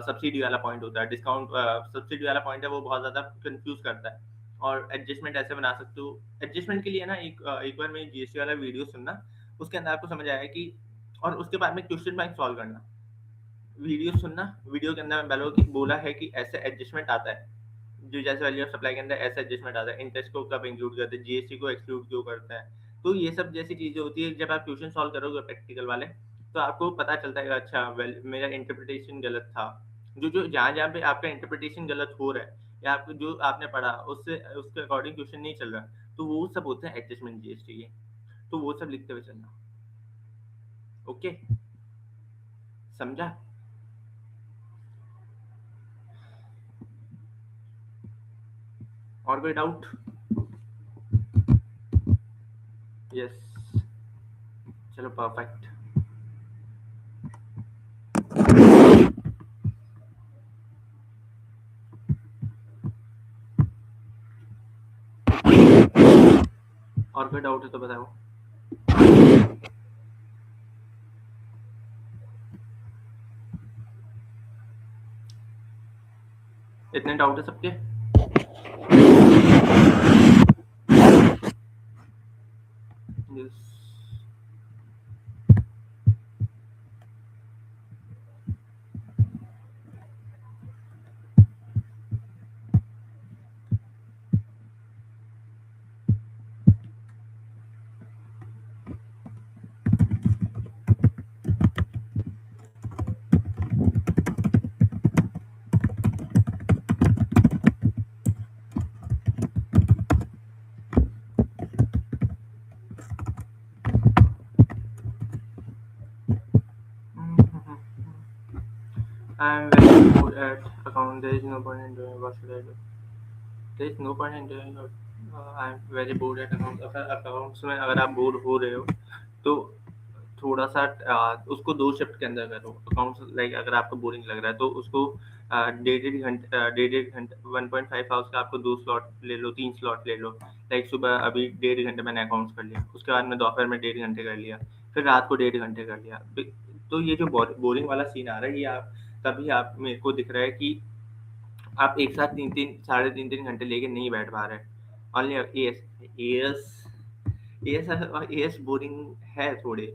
सब्सिडी वाला पॉइंट होता है, डिस्काउंट सब्सिडी वाला पॉइंट है, वो बहुत ज़्यादा कंफ्यूज करता है। और एडजस्टमेंट ऐसे बना सकते हो, एडजस्टमेंट के लिए ना एक बार मेरी जीएसटी वाला वीडियो सुनना, उसके अंदर आपको समझ आएगा कि, और उसके बाद में क्वेश्चन बैंक सॉल्व करना, वीडियो सुनना, वीडियो के अंदर मैं बोला है कि ऐसे एडजस्टमेंट आता है, जो जैसे वैल्यू ऑफ सप्लाई के अंदर ऐसा एडजस्टमेंट आता है, इंटरेस्ट को कब इंक्लूड करते हैं, जीएसटी को एक्सक्लूड क्यों करता है। तो ये सब जैसी चीजें होती है, जब आप क्वेश्चन सॉल्व करोगे प्रैक्टिकल वाले, तो आपको पता चलता है अच्छा मेरा इंटरप्रिटेशन गलत था, जो जो जहाँ जहाँ पे आपका इंटरप्रिटेशन गलत हो रहा है, या आपको जो आपने पढ़ा उससे उसके अकॉर्डिंग क्वेश्चन नहीं चल रहा, तो वो सब होते हैं एडजस्टमेंट जीएसटी के। तो वो सब लिखते हुए चलना। ओके, समझा? और कोई डाउट? यस, चलो परफेक्ट। और कोई डाउट है तो बताओ। इतने डाउट है सबके? Yes. I'm very good at account. There is no point in doing. What should I do? There is no point in doing. I'm very bored at accounts. अगर accounts में अगर आप बोर हो रहे हो, तो थोड़ा सा उसको 2 शिफ्ट के अंदर करो। अकाउंट्स लाइक अगर आपको बोरिंग लग रहा है तो उसको डेढ़ घंटे 1.5 आवर्स का आपको 2 स्लॉट ले लो, 3 स्लॉट ले लो। लाइक सुबह अभी 1.5 घंटे मैंने अकाउंट्स कर लिया, उसके बाद में दोपहर में 1.5 घंटे कर लिया, फिर रात को 1.5 घंटे कर लिया। तो ये जो बोरिंग वाला सीन आ रहा है, ये आप तभी आप मेरे को दिख रहा है कि आप एक साथ 3-3 साढ़े 3-3 घंटे लेके नहीं बैठ पा रहे। Only as as as boring है थोड़े।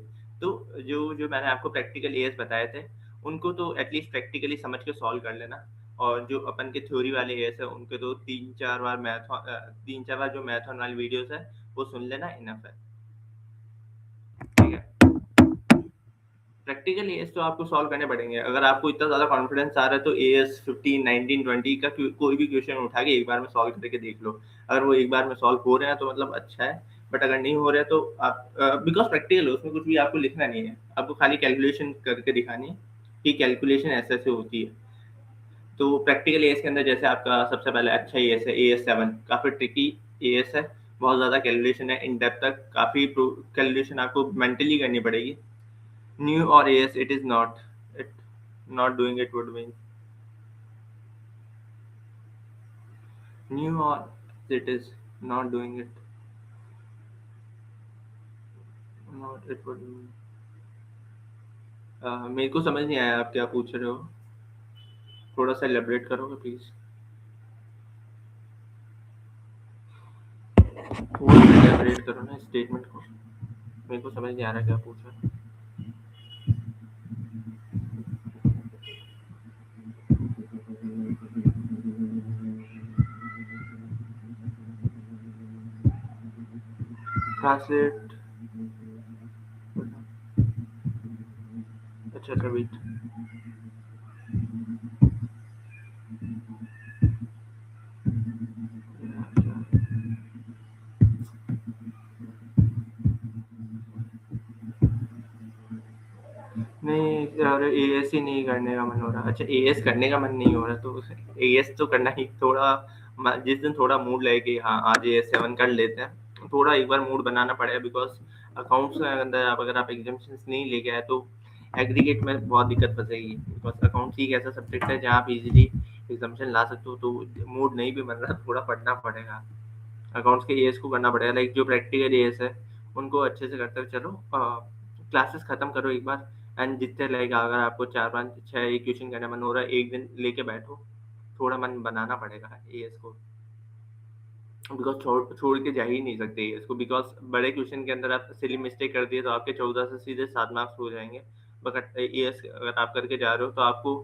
तो जो जो मैंने आपको प्रैक्टिकल एएस बताए थे, उनको तो एटलीस्ट प्रैक्टिकली समझ के सॉल्व कर लेना। और जो अपन के थ्योरी वाले एएस है, उनके तो 3-4 बार जो मैथन वाली वीडियोस है वो सुन लेना, इनफ है। ठीक है, प्रैक्टिकल एएस तो आपको सॉल्व करने पड़ेंगे। अगर आपको इतना ज़्यादा कॉन्फिडेंस आ रहा है तो एएस 15, 19, 20 का कोई भी क्वेश्चन उठा के एक बार में सॉल्व करके देख लो। अगर वो एक बार में सॉल्व हो रहे हैं तो मतलब अच्छा है, बट अगर नहीं हो रहे हैं तो आप बिकॉज प्रैक्टिकल है, उसमें कुछ भी आपको लिखना नहीं है, आपको खाली कैलकुलेशन करके दिखानी है कि कैलकुलेशन ऐसे ऐसे होती है। तो प्रैक्टिकल एएस के अंदर जैसे आपका सबसे पहले अच्छा एएस है AS7, काफ़ी ट्रिकी एएस है, बहुत ज़्यादा कैलकुलेशन है, इन डेप्थ तक काफ़ी कैलकुलेशन आपको मेंटली करनी पड़ेगी। New or yes, it is not. It not doing it would mean new or it is not doing it. Not it would mean. मेरे को समझ नहीं आया आप क्या पूछ रहे हो, थोड़ा सा एलेबरेट करोगे प्लीज? थोड़ा सा elaborate करो ना स्टेटमेंट को, मेरे को समझ नहीं आ रहा क्या पूछा। ट्रांसलेट। अच्छा अच्छा वेट। नहीं यार, एएस ही नहीं करने का मन हो रहा। अच्छा एएस करने का मन नहीं हो रहा तो एएस तो करना ही थोड़ा, जिस दिन थोड़ा मूड लगे कि हाँ आज एएस 7 कर लेते हैं, थोड़ा एक बार मूड बनाना पड़ेगा। बिकॉज अकाउंट्स के अंदर आप अगर आप एग्जाम्पन्स नहीं लेके आए तो एग्रीगेट में बहुत दिक्कत फंसेगी। बिकॉज अकाउंट्स ही एक ऐसा सब्जेक्ट है जहाँ आप इजीली एग्जाम्पन ला सकते हो। तो मूड नहीं भी बन रहा, थोड़ा पढ़ना पड़ेगा। अकाउंट्स के एएस को करना पड़ेगा। लाइक जो प्रैक्टिकल एएस है उनको अच्छे से करते हुए चलो, क्लासेस खत्म करो एक बार। एंड जितने लगेगा, अगर आपको 4 5 6 इक्वेशन करने मन हो रहा है, एक दिन लेके बैठो। थोड़ा मन बनाना पड़ेगा एएस को। बिकॉज छोड़ के जा ही नहीं सकते इसको। बिकॉज बड़े क्वेश्चन के अंदर आप सिली मिस्टेक कर दिए तो आपके 14 से सीधे 7 मार्क्स हो जाएंगे। बट एएस अगर आप करके जा रहे हो तो आपको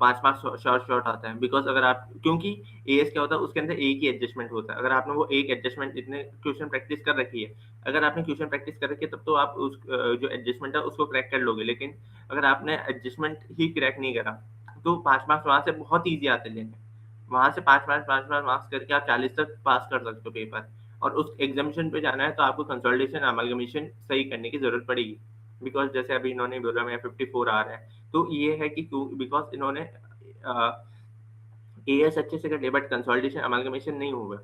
5 मार्क्स शॉर्ट शॉर्ट आता है। बिकॉज अगर आप, क्योंकि एएस क्या होता है उसके अंदर एक ही एडजस्टमेंट होता है। अगर आपने वो एक एडजस्टमेंट इतने क्वेश्चन प्रैक्टिस कर रखी है, अगर आपने क्वेश्चन प्रैक्टिस कर रखी है तब तो आप उस जो एडजस्टमेंट है उसको क्रैक कर लोगे। लेकिन अगर आपने एडजस्टमेंट ही क्रैक नहीं करा तो 5 मार्क्स वहां से बहुत ईजी आते लेने। वहां से 5 मार्क्स करके आप 40 तक पास कर सकते हो पेपर। और उस एग्जामिनेशन पे जाना है तो आपको कंसोलिडेशन अमालगमेशन सही करने की जरूरत पड़ेगी। बिकॉज जैसे अभी इन्होंने बोला मैं 54 आ रहा है, तो ये है कि क्यों, बिकॉज इन्होंने एएस अच्छे से कर लिया बट कंसोलिडेशन अमालगमेशन नहीं हुआ।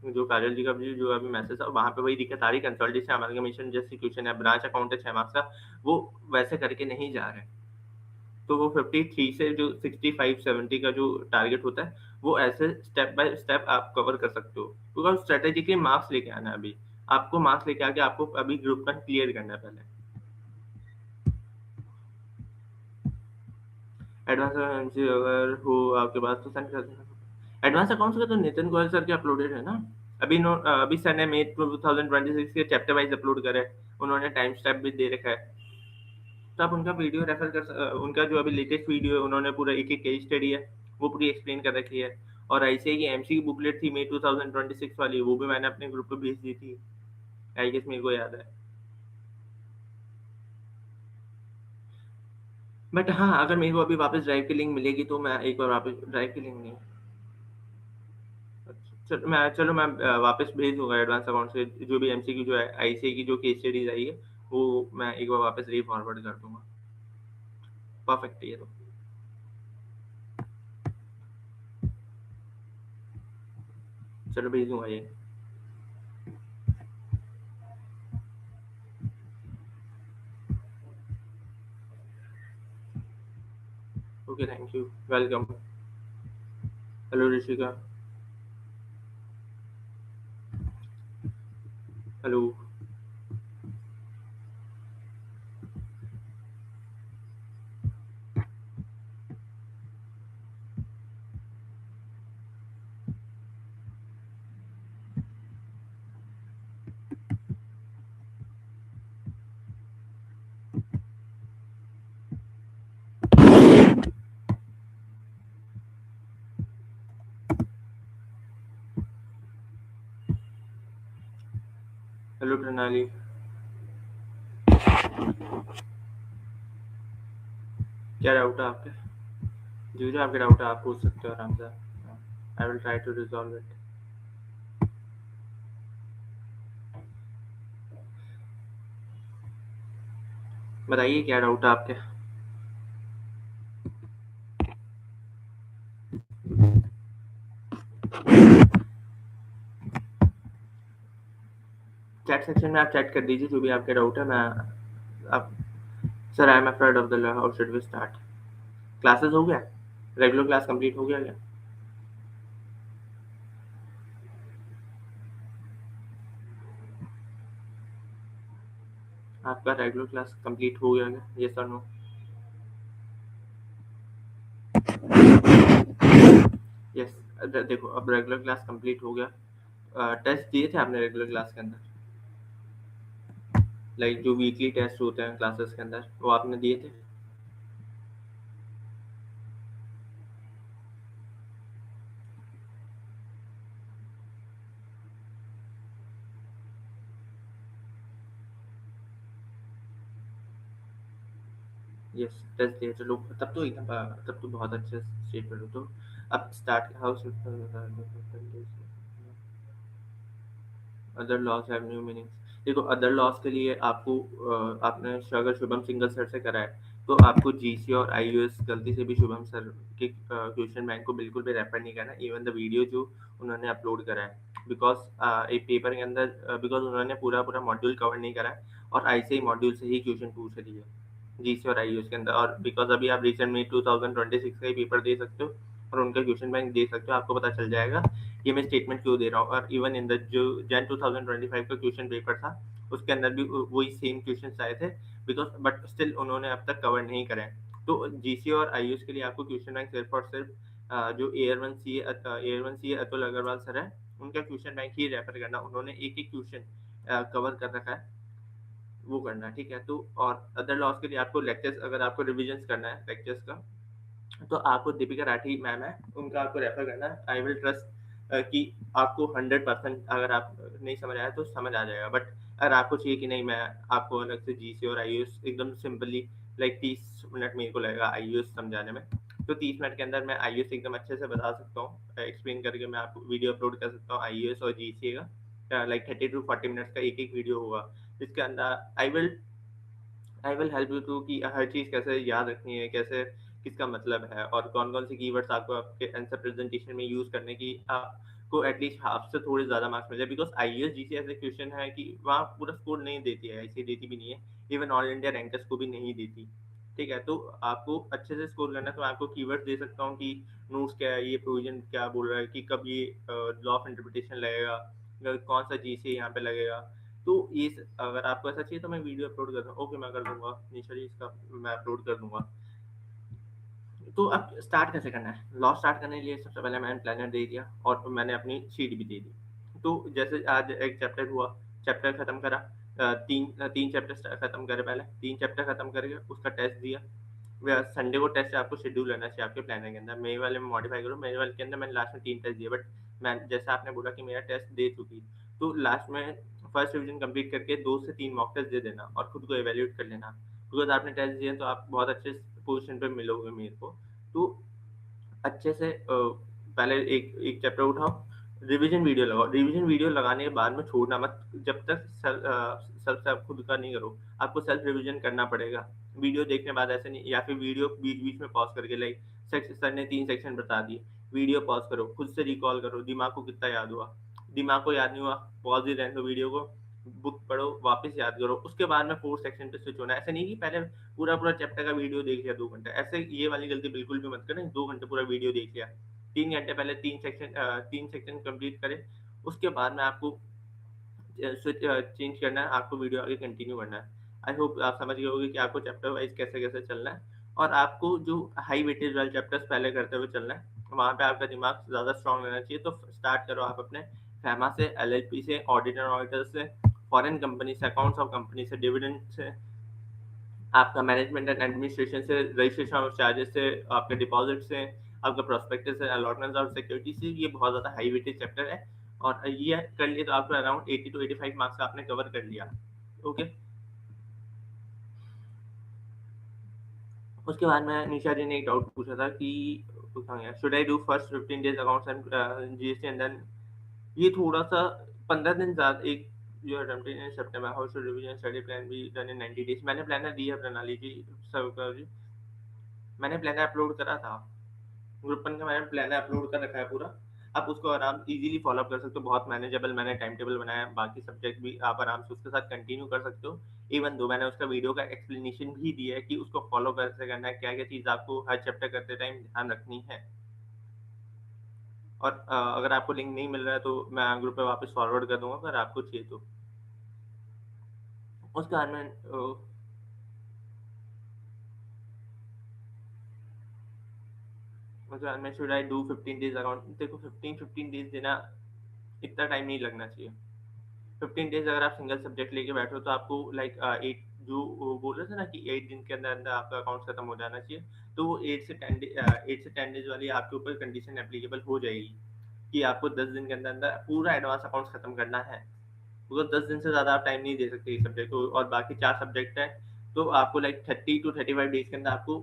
जो काजल जी का भी जो अभी मैसेज है वहां पे वही दिक्कत आ रही। कंसोलिडेशन अमालगमेशन जैसे क्वेश्चन है, ब्रांच अकाउंट है 6 मार्क्स का, वो वैसे करके नहीं जा रहे। तो वो 53 से जो 65 70 का जो टारगेट होता है, वो ऐसे स्टेप बाय स्टेप आप कवर कर सकते हो। बिकॉज स्ट्रेटेजिकली मार्क्स लेके आना है अभी। आपको मार्क्स लेके आके आपको अभी ग्रुप वन क्लियर करना है पहले। एडवांस अगर हो आपके पास तो सेंड कर देना। एडवांस अकाउंट्स का तो नितिन गोयल सर के अपलोडेड है ना। अभी सर ने मई 2026 के चैप्टर वाइज अपलोड करे। उन्होंने टाइम स्टेप भी दे रखा है। तो आप उनका वीडियो रेफर उनका जो अभी लेटेस्ट वीडियो है, उन्होंने पूरा एक एक केस स्टडी है वो पूरी एक्सप्लेन कर रखी है। और ऐसे ही एमसी की बुकलेट थी मई 2026 वाली, वो भी मैंने अपने ग्रुप पे भेज दी थी। आई गेस मेरे को याद है। बट हाँ, अगर मेरे को अभी वापस ड्राइव की लिंक मिलेगी तो मैं एक बार वापस ड्राइव की लिंक नहीं। चलो मैं वापस भेज दूंगा एडवांस अकाउंट से जो भी एमसी की जो आईसीआई की जो केस स्टडीज आई है, वो मैं एक बार वापस री फॉरवर्ड कर दूंगा। परफेक्ट है ये तो। चलो भेज दूंगा ये। Okay thank you, welcome. Hello Rishika. Hello. Hello प्रणाली। क्या डाउट है आपके? जो जो आपके डाउट है आप पूछ सकते हो आराम से। I will try to resolve it. बताइए क्या डाउट है आपके? चैट सेक्शन में आप चैट कर दीजिए जो भी आपके डाउट है। मैं आप sir I am afraid of the law, how should we start? Classes हो गया? रेगुलर क्लास कंप्लीट हो गया क्या? आपका रेगुलर क्लास कंप्लीट हो गया क्या? यस और नो? यस। देखो अब रेगुलर क्लास कंप्लीट हो गया टेस्ट दिए थे आपने रेगुलर क्लास के अंदर? लाइक जो वीकली टेस्ट होते हैं क्लासेस के अंदर, वो आपने दिए थे? यस, टेस्ट दिए। चलो तब तो एकदम तब तो बहुत अच्छे स्टेट पर हो। तो अब start house other laws have new meanings. देखो, अदर लॉस के लिए आपको आपने अगर शुभम सिंगल सर से करा है, तो आपको जीसी और आईयूएस गलती से भी शुभम सर के क्वेश्चन बैंक को बिल्कुल भी रेफर नहीं करना, इवन द वीडियो जो उन्होंने अपलोड करा है। बिकॉज एक पेपर के अंदर बिकॉज उन्होंने पूरा पूरा मॉड्यूल कवर नहीं करा है, और ऐसे ही मॉड्यूल से ही क्वेश्चन पूछ रही है जीसी और आईयूएस के अंदर। और बिकॉज अभी आप रिसेंट में 2026 का ही पेपर दे सकते हो और उनका क्वेश्चन बैंक दे सकते हो, आपको पता चल जाएगा ये मैं स्टेटमेंट क्यों दे रहा हूँ। और इवन इन द जो जैन 2025 का क्वेश्चन पेपर था, उसके अंदर भी वही सेम क्वेश्चन आए थे। बिकॉज बट स्टिल उन्होंने अब तक कवर नहीं करे हैं। तो जीसी और आईयूएस के लिए आपको क्वेश्चन बैंक सिर्फ और सिर्फ जो एयर वन सी अतुल अग्रवाल सर है, उनका क्वेश्चन बैंक ही रेफर करना। उन्होंने एक एक क्वेश्चन कवर कर रखा है, वो करना। ठीक है, तो और अदर लॉस के लिए आपको लेक्चर्स, अगर आपको रिविजन करना है लेक्चर्स का, तो आपको दीपिका राठी मैम है, उनका आपको रेफर करना है। आई विल ट्रस्ट कि आपको 100% अगर आप नहीं समझ आया तो समझ आ जाएगा। बट अगर आपको चाहिए कि नहीं, मैं आपको अलग से जीसी और आईयूएस एकदम सिंपली लाइक 30 मिनट मेरे को लगेगा आईयूएस समझाने में, तो 30 मिनट के अंदर मैं आईयूएस एकदम अच्छे से बता सकता हूँ, एक्सप्लेन करके मैं आपको वीडियो अपलोड कर सकता हूँ आईयूएस और जीसी का। लाइक 30 to 40 मिनट्स का एक एक वीडियो होगा, जिसके अंदर I will help you to कि हर चीज़ कैसे याद रखनी है, कैसे किसका मतलब है, और कौन कौन से कीवर्ड्स आपको आपके आंसर प्रेजेंटेशन में यूज़ करने की आपको एटलीस्ट हाफ से थोड़े ज़्यादा मार्क्स मिल जाए। बिकॉज आईएएस जीसी ऐसे क्वेश्चन है कि वहाँ पूरा स्कोर नहीं देती है, ऐसी देती भी नहीं है, इवन ऑल इंडिया रैंकर्स को भी नहीं देती। ठीक है, तो आपको अच्छे से स्कोर करना है, तो मैं आपको कीवर्ड्स दे सकता हूँ कि नोट्स क्या है, ये प्रोविजन क्या बोल रहा है, कि कब ये लॉ ऑफ इंटरप्रिटेशन लगेगा, कौन सा जीसी यहाँ पे लगेगा। तो ये अगर आपको ऐसा चाहिए तो मैं वीडियो अपलोड कर दूँ, ओके मैं कर दूंगा निशा जी, इसका मैं अपलोड कर दूंगा। तो अब स्टार्ट कैसे करना है? लॉ स्टार्ट करने के लिए सबसे पहले मैंने प्लानर दे दिया और मैंने अपनी शीट भी दे दी। तो जैसे आज एक चैप्टर हुआ, चैप्टर खत्म करा, तीन तीन चैप्टर खत्म करे, पहले तीन चैप्टर खत्म करके उसका टेस्ट दिया। संडे को टेस्ट आपको शेड्यूल रहना चाहिए आपके प्लानर के अंदर। मेरे वाले में मॉडिफाई करो, मेरे वाले के अंदर मैंने लास्ट में 3 टेस्ट दिए, बट मैं जैसा आपने बोला कि मेरा टेस्ट दे चुकी, तो लास्ट में फर्स्ट रिवीजन कंप्लीट करके 2 से 3 मॉक टेस्ट दे देना और खुद को एवेल्यूएट कर लेना। बिकॉज आपने टेस्ट दिए तो आप बहुत अच्छे पोजिशन पे मिलोगे मेरे को। तो अच्छे से पहले एक एक चैप्टर उठाओ, रिवीजन वीडियो लगाओ। रिवीजन वीडियो लगाने के बाद में छोड़ना मत, जब तक सेल्फ से आप खुद का नहीं करो, आपको सेल्फ रिवीजन करना पड़ेगा। वीडियो देखने के बाद ऐसे नहीं, या फिर वीडियो बीच बीच में पॉज करके, लाइक सर ने 3 सेक्शन बता दिए, वीडियो पॉज करो, खुद से रिकॉल करो दिमाग को कितना याद हुआ। दिमाग को याद नहीं हुआ, पॉज ही रहने दो वीडियो को, बुक पढ़ो, वापस याद करो, उसके बाद में 4 सेक्शन पे स्विच होना है। ऐसा नहीं कि पहले पूरा पूरा चैप्टर का वीडियो देख लिया 2 घंटे, ऐसे ये वाली गलती बिल्कुल भी मत करें। 2 घंटे पूरा वीडियो देख लिया, 3 घंटे पहले 3 सेक्शन कंप्लीट करें, उसके बाद में आपको स्विच चेंज करना है, आपको वीडियो आगे कंटिन्यू करना है। आई होप आप समझ गए होंगे कि आपको चैप्टर वाइज कैसे कैसे चलना है, और आपको जो हाई वेटेज वाले चैप्टर्स पहले करते हुए चलना है, वहाँ पे आपका दिमाग ज़्यादा स्ट्रांग रहना चाहिए। तो स्टार्ट करो आप अपने फैमा से, एलएलपी से, ऑडिटर से, फॉरेन कंपनी से, अकाउंट्स ऑफ कंपनी से, डिविडेंड से, आपका मैनेजमेंट एंड एडमिनिस्ट्रेशन से, रजिस्ट्रेशन ऑफ चार्जेस से, आपके डिपॉजिट से, आपका प्रोस्पेक्टस से, अलॉटमेंट और सिक्योरिटी से। ये बहुत ज़्यादा हाई वेटेज चैप्टर है, और ये कर लिए तो आपको अराउंड 80 to 85 मार्क्स आपने कवर कर लिया। ओके, उसके बाद में निशा जी ने एक डाउट पूछा था कि should I do first 15 days accounts and GST and then, ये थोड़ा सा 15 दिन ज़्यादा, एक जो अटेम्प्ट इन सितंबर, how should revision study plan be done in 90 days. मैंने प्लानर दिया है प्रणाली जी, सब जी, मैंने प्लानर अपलोड करा था ग्रुप पर का, मैंने प्लान अपलोड कर रखा है पूरा। आप उसको आराम इजीली फॉलो कर सकते हो, बहुत मैनेजेबल मैंने टाइम टेबल बनाया है, बाकी सब्जेक्ट भी आप आराम से उसके साथ कंटिन्यू कर सकते हो। इवन दो मैंने उसका वीडियो का एक्सप्लेनेशन भी दिया है कि उसको फॉलो कैसे करना है, क्या क्या चीज़ आपको हर चैप्टर करते टाइम ध्यान रखनी है। और अगर आपको लिंक नहीं मिल रहा है तो मैं ग्रुप पे वापस फॉरवर्ड कर दूंगा अगर आपको चाहिए तो। उसके बाद में उसके बाद में should I do 15 days account. देखो 15 डेज देना इतना टाइम नहीं लगना चाहिए। 15 डेज अगर आप सिंगल सब्जेक्ट लेके बैठो तो आपको लाइक 8 जो वो बोल रहे थे ना कि 8 दिन के अंदर अंदर आपका अकाउंट खत्म हो जाना चाहिए, तो वो 8 से 10 डेज वाली आपके ऊपर कंडीशन एप्लीकेबल हो जाएगी कि आपको 10 दिन के अंदर अंदर पूरा एडवांस अकाउंट खत्म करना है। बिकॉज 10 दिन से ज़्यादा आप टाइम नहीं दे सकते इस सब्जेक्ट को, और बाकी 4 सब्जेक्ट है तो आपको लाइक 30 to 35 डेज के अंदर आपको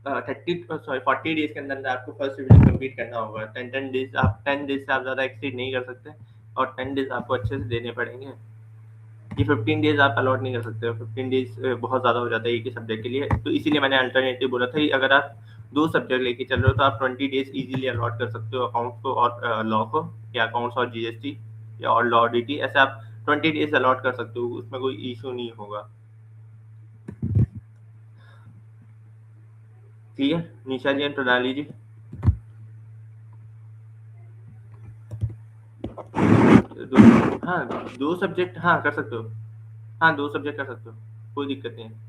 40 डेज के अंदर अंदर आपको फर्स्ट रिविजन कंप्लीट करना होगा। 10 डेज आप 10 डेज से आप ज़्यादा एक्सीड नहीं कर सकते, और 10 डेज आपको अच्छे से देने पड़ेंगे। ये 15 डेज आप अलॉट नहीं कर सकते हो, 15 डेज बहुत ज़्यादा हो जाता है एक ही सब्जेक्ट के लिए। तो इसीलिए मैंने अल्टरनेटिव बोला था कि अगर आप 2 सब्जेक्ट लेके चल रहे हो तो आप 20 डेज इजीली अलॉट कर सकते हो अकाउंट्स को और लॉ को, या अकाउंट्स और जीएसटी या और लॉ डीटी, ऐसे आप 20 डेज अलॉट कर सकते हो, उसमें कोई इशू नहीं होगा। क्लियर निशा जी एंड प्रणाली जी? हाँ 2 सब्जेक्ट हाँ कर सकते हो, हाँ 2 सब्जेक्ट कर सकते हो, कोई दिक्कत नहीं है।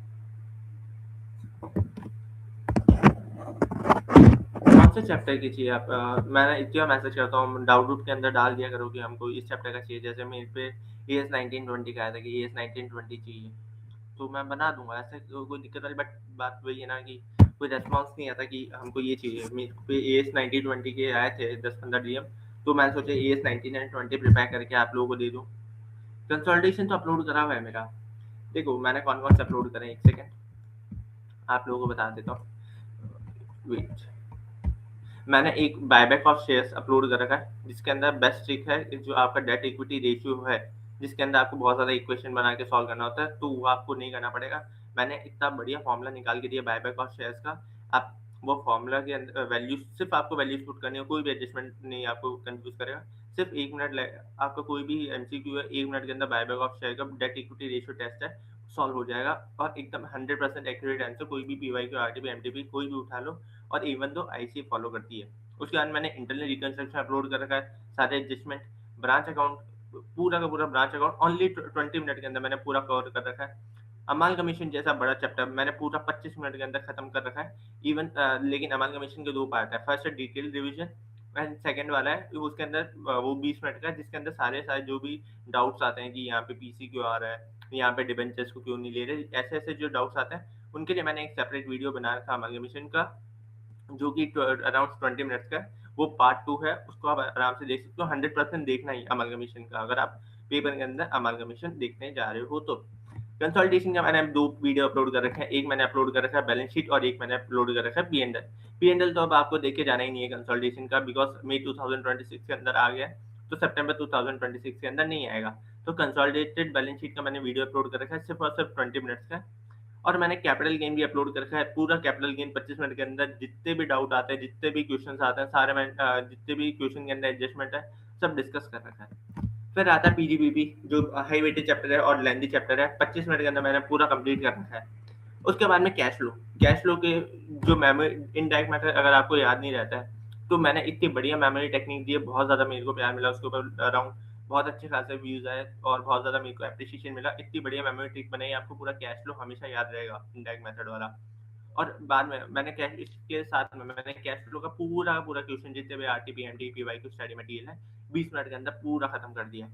कौन से चैप्टर की चाहिए आप? मैं इतना मैसेज करता हूँ, डाउट रूट के अंदर डाल दिया करो कि हमको इस चैप्टर का चाहिए। जैसे मेरे पे AS 1920 का आया था कि AS 1920 चाहिए, तो मैं बना दूंगा, ऐसे तो कोई दिक्कत वाली बात वही है ना कि कोई रेस्पॉन्स नहीं आता कि हमको ये चाहिए। मेरे पे AS 1920 के आए थे 10-15 DM, तो मैंने सोचा AS 1920 प्रिपेयर करके आप लोगों को दे दूँ। कंसल्टेशन तो अपलोड करा हुआ है मेरा, देखो मैंने कौन कौन से अपलोड करे, एक सेकेंड आप लोगों को बता देता हूँ। वेट, मैंने एक बायबैक ऑफ शेयर्स अपलोड कर रखा है, जिसके अंदर बेस्ट ट्रिक है जो आपका डेट इक्विटी रेशियो है, जिसके अंदर आपको बहुत ज़्यादा इक्वेशन बना के सॉल्व करना होता है, तो वो आपको नहीं करना पड़ेगा। मैंने इतना बढ़िया फॉर्मूला निकाल के दिया बायबैक ऑफ शेयर्स का। आप वो फॉर्मूला के अंदर वैल्यू, सिर्फ आपको वैल्यूज पुट करनी है, कोई भी एडजस्टमेंट नहीं आपको कंफ्यूज करेगा। सिर्फ 1 मिनट आपका कोई भी MCQ है, 1 मिनट के अंदर बायबैक ऑफ शेयर का डेट इक्विटी रेशियो टेस्ट है, सॉल्व हो जाएगा। और एकदम 100% एक्यूरेट आंसर, कोई भी PY RTP MTP कोई भी उठा लो, और इवन दो IC फॉलो करती है। उसके बाद मैंने इंटरनल रिकंस्ट्रक्शन अपलोड कर रखा है, सारे एडजस्टमेंट, ब्रांच अकाउंट, पूरा का पूरा ब्रांच अकाउंट ओनली 20 मिनट के अंदर मैंने पूरा कवर कर रखा है। अमाल कमीशन जैसा बड़ा चैप्टर मैंने पूरा 25 मिनट के अंदर खत्म कर रखा है। इवन लेकिन अमाल कमीशन के 2 पार्ट है, फर्स्ट है डिटेल रिविजन एंड सेकंड वाला है उसके अंदर वो 20 मिनट का है, जिसके अंदर सारे सारे जो भी डाउट्स आते हैं कि यहाँ पे PC क्यों आ रहा है, यहाँ पे डिबेंचर्स को क्यों नहीं ले रहे, ऐसे ऐसे जो डाउट्स आते हैं उनके लिए मैंने एक सेपरेट वीडियो बना रखा अमाल कमीशन का, जो कि अराउंड 20 मिनट्स का है। वो पार्ट 2 है, उसको आप आराम से देख सकते हो। 100% देखना ही अमालगमेशन का, अगर आप पेपर के अंदर अमालगमेशन देखने जा रहे हो तो। कंसल्टेशन का मैंने 2 वीडियो अपलोड कर रखे हैं, एक मैंने अपलोड कर रखा है बैलेंस शीट, और एक मैंने अपलोड कर रखा है P&L। P&L तो अब आपको देखे जाना ही नहीं है कंसल्टेशन का, बिकॉज मई 2026 के अंदर आ गया है, तो सितंबर 2026 के अंदर नहीं आएगा। तो कंसोलिडेटेड बैलेंस शीट का मैंने वीडियो अपलोड कर रखा है, सिर्फ और सिर्फ 20 मिनट्स का। और मैंने कैपिटल गेन भी अपलोड कर रखा है, पूरा कैपिटल गेन 25 मिनट के अंदर, जितने भी डाउट आते हैं, जितने भी क्वेश्चन आते हैं, सारे मैं जितने भी क्वेश्चन के अंदर एडजस्टमेंट है सब डिस्कस कर रखा है। फिर आता है PGBP, जो हाई वेटेज चैप्टर है और लेंथी चैप्टर है, 25 मिनट के अंदर मैंने पूरा कंप्लीट कर रखा है। उसके बाद में कैश फ्लो के जो मेमोरी इनडायरेक्ट मेथड अगर आपको याद नहीं रहता है, तो मैंने इतनी बढ़िया मेमोरी टेक्निक दी है, बहुत ज़्यादा मेरे को प्यार मिला उसके ऊपर, अराउंड बहुत अच्छे खासे व्यूज आए और बहुत ज़्यादा मेरे को एप्रिसिएशन मिला। इतनी बढ़िया मेमोरी ट्रिक बनाई, आपको पूरा कैश फ्लो हमेशा याद रहेगा इनडायरेक्ट मेथड वाला। और बाद में मैंने कैश इसके साथ में मैंने कैश फ्लो का पूरा पूरा क्वेश्चन जितने भी RTP MTP PY की स्टडी मटेरियल है 20 मिनट के अंदर पूरा खत्म कर दिया।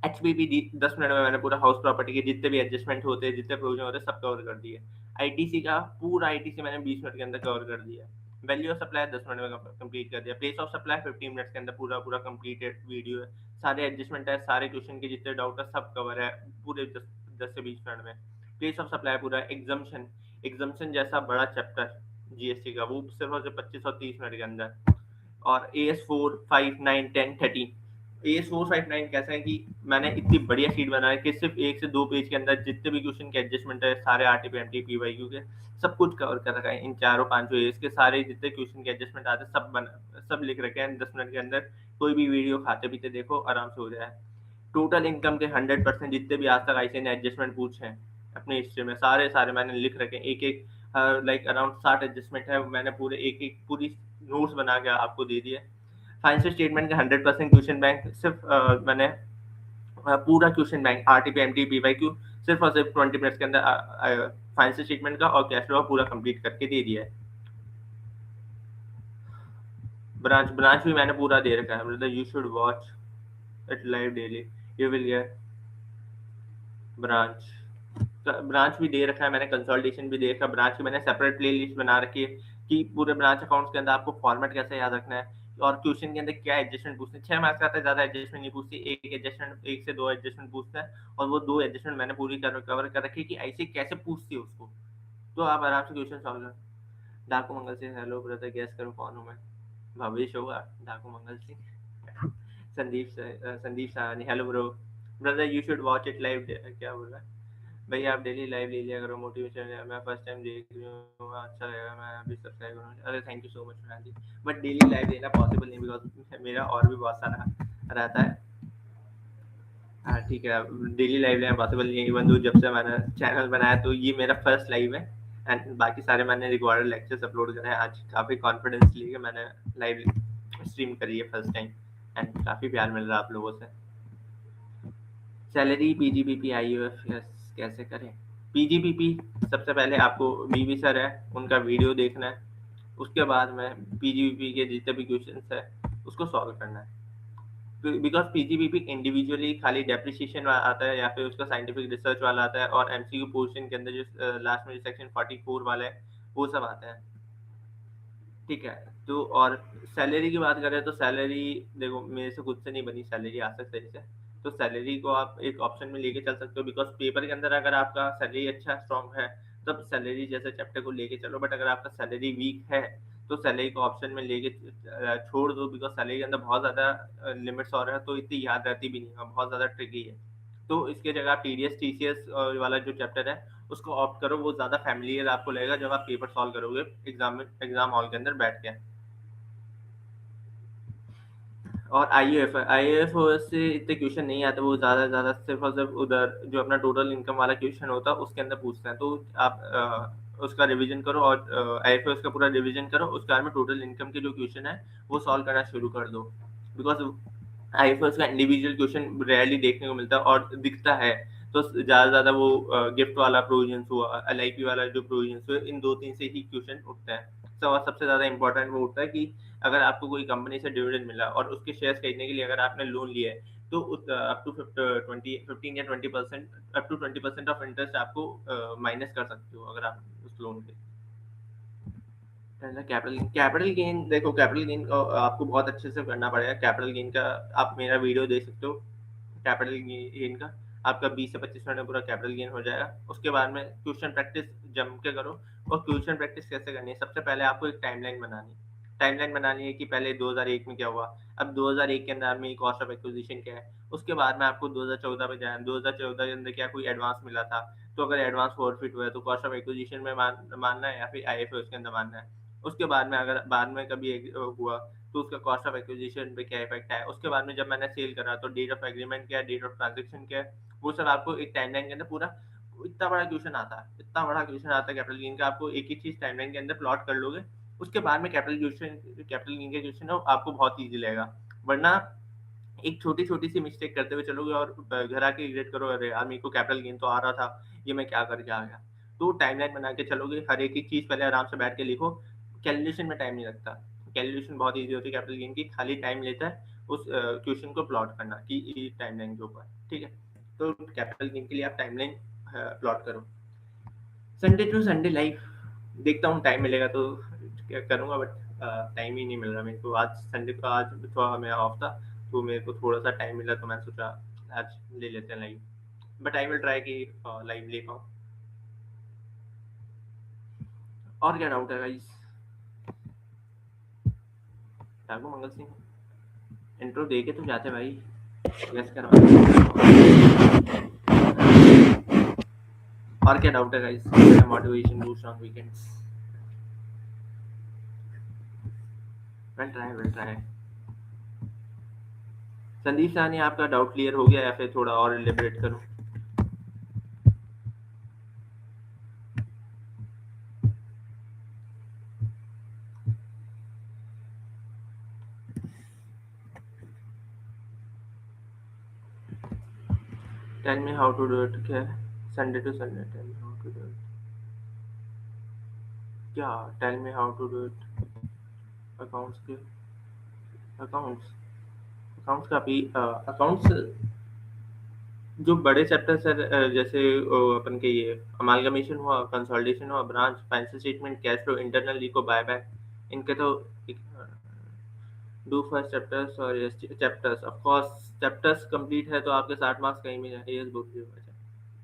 HPP 10 मिनट में मैंने पूरा हाउस प्रॉपर्टी के जितने भी एडजस्टमेंट होते हैं, जितने प्रोविजन होते हैं, सब कवर कर दिए। ITC का पूरा ITC मैंने 20 मिनट के अंदर कवर कर दिया। वैल्यू ऑफ सप्लाई 10 मिनट में कंप्लीट कर दिया। प्लेस ऑफ सप्लाई 15 मिनट्स के अंदर पूरा पूरा कंप्लीटेड वीडियो है। सारे एडजस्टमेंट है, सारे क्वेश्चन के जितने डाउट है सब कवर है पूरे 10 से 20 मिनट में। प्लेस ऑफ सप्लाई पूरा। एग्जाम्शन जैसा बड़ा चैप्टर GST का, वो सिर्फ और सिर्फ 25 और 30 मिनट के अंदर। और AS4 5 9 10 13, AS4 5 9 कैसा है कि मैंने इतनी बढ़िया शीट बनाया कि सिर्फ 1 से 2 पेज के अंदर जितने भी क्वेश्चन के एडजस्टमेंट है, सारे RTP MTP PYQ के सब कुछ कवर कर रखा है। इन चारों पांचों एज के सारे जितने क्वेश्चन के एडजस्टमेंट आते हैं सब लिख रखे हैं 10 मिनट के अंदर। कोई भी वीडियो खाते पीते देखो, आराम से हो जाए। टोटल इनकम के 100% जितने भी आज तक ICAI ने एडजस्टमेंट पूछे हैं अपने हिस्ट्री में, सारे सारे मैंने लिख रखे हैं। एक एक लाइक अराउंड 60 एडजस्टमेंट है, मैंने पूरे एक एक पूरी नोट्स बना के आपको दे दिए। फाइनेंशियल स्टेटमेंट का 100% क्वेश्चन बैंक सिर्फ मैंने पूरा question bank RTP MTP PYQ सिर्फ और सिर्फ 20 मिनट्स के अंदर फाइनेंशियल स्टेटमेंट का और कैश फ्लो पूरा कंप्लीट करके दे दिया है। ब्रांच भी मैंने पूरा दे रखा है, मतलब you should watch it live daily, you will get branch. Branch भी दे रखा है मैंने, कंसोलिडेशन भी दे रखा है, ब्रांच की मैंने सेपरेट प्ले लिस्ट बना रखी है कि पूरे ब्रांच अकाउंट्स के अंदर आपको फॉर्मेट कैसे याद रखना है और क्वेश्चन के अंदर क्या एडजस्टमेंट पूछते हैं। 6 मार्क्स का आता है, ज्यादा एडजस्टमेंट नहीं पूछती, एक एडजस्टमेंट, 1 से 2 एडजस्टमेंट पूछता है, और वो 2 एडजस्टमेंट मैंने पूरी कवर कर रखी है कि ऐसे कैसे पूछती है उसको, तो आप आराम से क्वेश्चन सॉल्व कर। डाकू Mangal Singh, hello brother, guess करो कौन हूँ मैं? भवेश होगा, डाकू Mangal Singh. Sandeep Sahani, hello bro. Brother you should watch it live, क्या बोल रहा है भैया? आप डेली लाइव ले लिया करो, मोटिवेशन है, मैं फर्स्ट टाइम देख रही हूँ, अच्छा लगेगा, मैं अभी सब्सक्राइब करूँगा। अरे thank you so much fan जी, बट डेली लाइव लेना पॉसिबल नहीं, बिकॉज मेरा और भी बहुत सारा रहता है। हाँ ठीक है, डेली लाइव लेना पॉसिबल नहीं है, इवन दो जब से मैंने चैनल बनाया तो ये मेरा फर्स्ट लाइव है, एंड बाकी सारे मैंने रिकॉर्डेड लेक्चर्स अपलोड करे हैं। आज काफ़ी कॉन्फिडेंस लिए मैंने लाइव स्ट्रीम करी है फर्स्ट टाइम, एंड काफ़ी प्यार मिल रहा है आप लोगों से। सैलरी पीजीपीपी आईयूएफ, यस कैसे करें पीजीपीपी? सबसे पहले आपको बीवी सर है उनका वीडियो देखना है, उसके बाद में पीजीपीपी के जितने भी क्वेश्चन है उसको सॉल्व करना है, बिकॉज पीजीपीपी इंडिविजुअली खाली डेप्रिसिएशन आता है या फिर उसका साइंटिफिक रिसर्च वाला आता है, और एमसीक्यू पोर्शन के अंदर जो लास्ट में सेक्शन 44 वाला है वो सब आता है। ठीक है, तो और सैलरी की बात करें तो सैलरी देखो मेरे से खुद से नहीं बनी सैलरी आज तक सही से, तो सैलरी को आप एक ऑप्शन में लेके चल सकते हो, बिकॉज पेपर के अंदर अगर आपका सैलरी अच्छा स्ट्रॉन्ग है तब सैलरी जैसे चैप्टर को लेके चलो, बट अगर आपका सैलरी वीक है तो सैलरी को ऑप्शन में लेके छोड़ दो, बिकॉज सैलरी के अंदर बहुत ज़्यादा लिमिट्स और है तो इतनी याद रहती भी नहीं है, बहुत ज़्यादा ट्रिकी है। तो इसके जगह आप टीडीएस टीसीएस वाला जो चैप्टर है उसको ऑप्ट करो, वो ज़्यादा फैमिलियर आपको लगेगा जब आप पेपर सॉल्व करोगे एग्जाम हॉल के अंदर बैठ के। और आईएएफ से इतने क्वेश्चन नहीं आते, वो ज़्यादा सिर्फ और सिर्फ उधर जो अपना टोटल इनकम वाला क्वेश्चन होता है उसके अंदर पूछते हैं, तो आप उसका रिवीजन करो, और आईएफएस का पूरा रिवीजन करो, उसके बाद में टोटल इनकम के जो क्वेश्चन है वो सॉल्व करना शुरू कर दो, बिकॉज आईएफएस का इंडिविजुअल क्वेश्चन रेयरली देखने को मिलता है, और दिखता है तो ज़्यादा वो गिफ्ट वाला प्रोविजन हुआ, एलआईपी वाला जो प्रोविजन हुआ, इन दो तीन से ही क्वेश्चन उठते हैं। सबसे ज़्यादा इंपॉर्टेंट वो उठता है कि अगर आपको कोई कंपनी से डिविडेंड मिला और उसके शेयर्स खरीदने के लिए अगर आपने लोन लिया है तो अप टू 15 या 20%, अप टू 20% ऑफ इंटरेस्ट आपको माइनस कर सकते हो अगर आप उस लोन के। कैपिटल गेन देखो, कैपिटल गेन आपको बहुत अच्छे से करना पड़ेगा। कैपिटल गेन का आप मेरा वीडियो देख सकते हो, कैपिटल गेन का आपका 20 से 25 मिनट में पूरा कैपिटल गेन हो जाएगा। उसके बाद में क्वेश्चन प्रैक्टिस जम के करो, और क्वेश्चन प्रैक्टिस कैसे करनी है, सबसे पहले आपको एक टाइमलाइन बनानी है कि पहले 2001 में क्या हुआ, अब 2001 के अंदर में कॉस्ट ऑफ एक्विजिशन क्या है, उसके बाद में आपको 2014 पे जाना है, 2014 के अंदर क्या कोई एडवांस मिला था, तो अगर एडवांस फॉरफिट हुआ है तो कॉस्ट ऑफ एक्विजिशन में मानना है या फिर आईएफए उसके अंदर मानना है। उसके बाद में अगर बाद में कभी हुआ तो उसका कॉस्ट ऑफ एक्विजिशन पे क्या इफेक्ट है, उसके बाद में जब मैंने सेल करा तो डेट ऑफ एग्रीमेंट क्या है, डेट ऑफ ट्रांजेक्शन क्या है, वो सब आपको एक टाइमलाइन के अंदर पूरा, इतना बड़ा क्वेश्चन आता है, इतना बड़ा क्वेश्चन आता है कैपिटल गेन का, आपको एक ही चीज टाइमलाइन के अंदर प्लॉट कर लोगे, उसके बाद में कैपिटल गेन के क्वेश्चन है आपको बहुत ईजी लगेगा। वरना एक छोटी छोटी सी मिस्टेक करते हुए चलोगे और घर आके रिग्रेट करो, अरे यार मेरे को कैपिटल गेन तो आ रहा था, ये मैं क्या करके आ गया। तो टाइमलाइन बना के चलोगे, हर एक ही चीज पहले आराम से बैठ के लिखो, कैलकुलेशन में टाइम नहीं लगता, कैलकुलेशन बहुत ईजी होती है कैपिटल गेन की, खाली टाइम लेता है उस क्वेश्चन को प्लॉट करना कि टाइमलाइन के ऊपर। ठीक है, तो कैपिटल गेन के लिए आप टाइमलाइन प्लॉट करो। संडे टू संडे लाइव देखता हूँ, टाइम मिलेगा तो क्या करूँगा, बट टाइम ही नहीं मिल रहा मेरे को। आज संडे को, आज थोड़ा मैं ऑफ था तो मेरे को थोड़ा सा टाइम मिला तो मैंने सोचा आज ले लेते हैं live, but I will try कि लाइव ले पाऊँ। और क्या डाउट है गाइस? ठाकुर मंगल सिंह इंट्रो दे के तो जाते भाई, गेस करवा। और क्या डाउट है guys? Motivation boost on weekends, will try. Sandeep Sahni आपका डाउट क्लियर हो गया या फिर थोड़ा और इलेबरेट करूं? Tell me how to do it, क्या Sunday to Sunday, tell me how to do it, क्या tell me how to do it accounts के अकाउंट्स अकाउंट्स काफ़ी अकाउंट्स जो बड़े चैप्टर्स है, जैसे अपन के ये अमालगमेशन हुआ, कंसोलिडेशन हुआ, branch, financial statement, cash flow, internal reco, buyback, इनके तो डू फर्स्ट चैप्टर्स और yes chapters of course chapters complete है तो आपके 60 मार्क्स कहीं भी जाए, यस बोल रही हो। अच्छा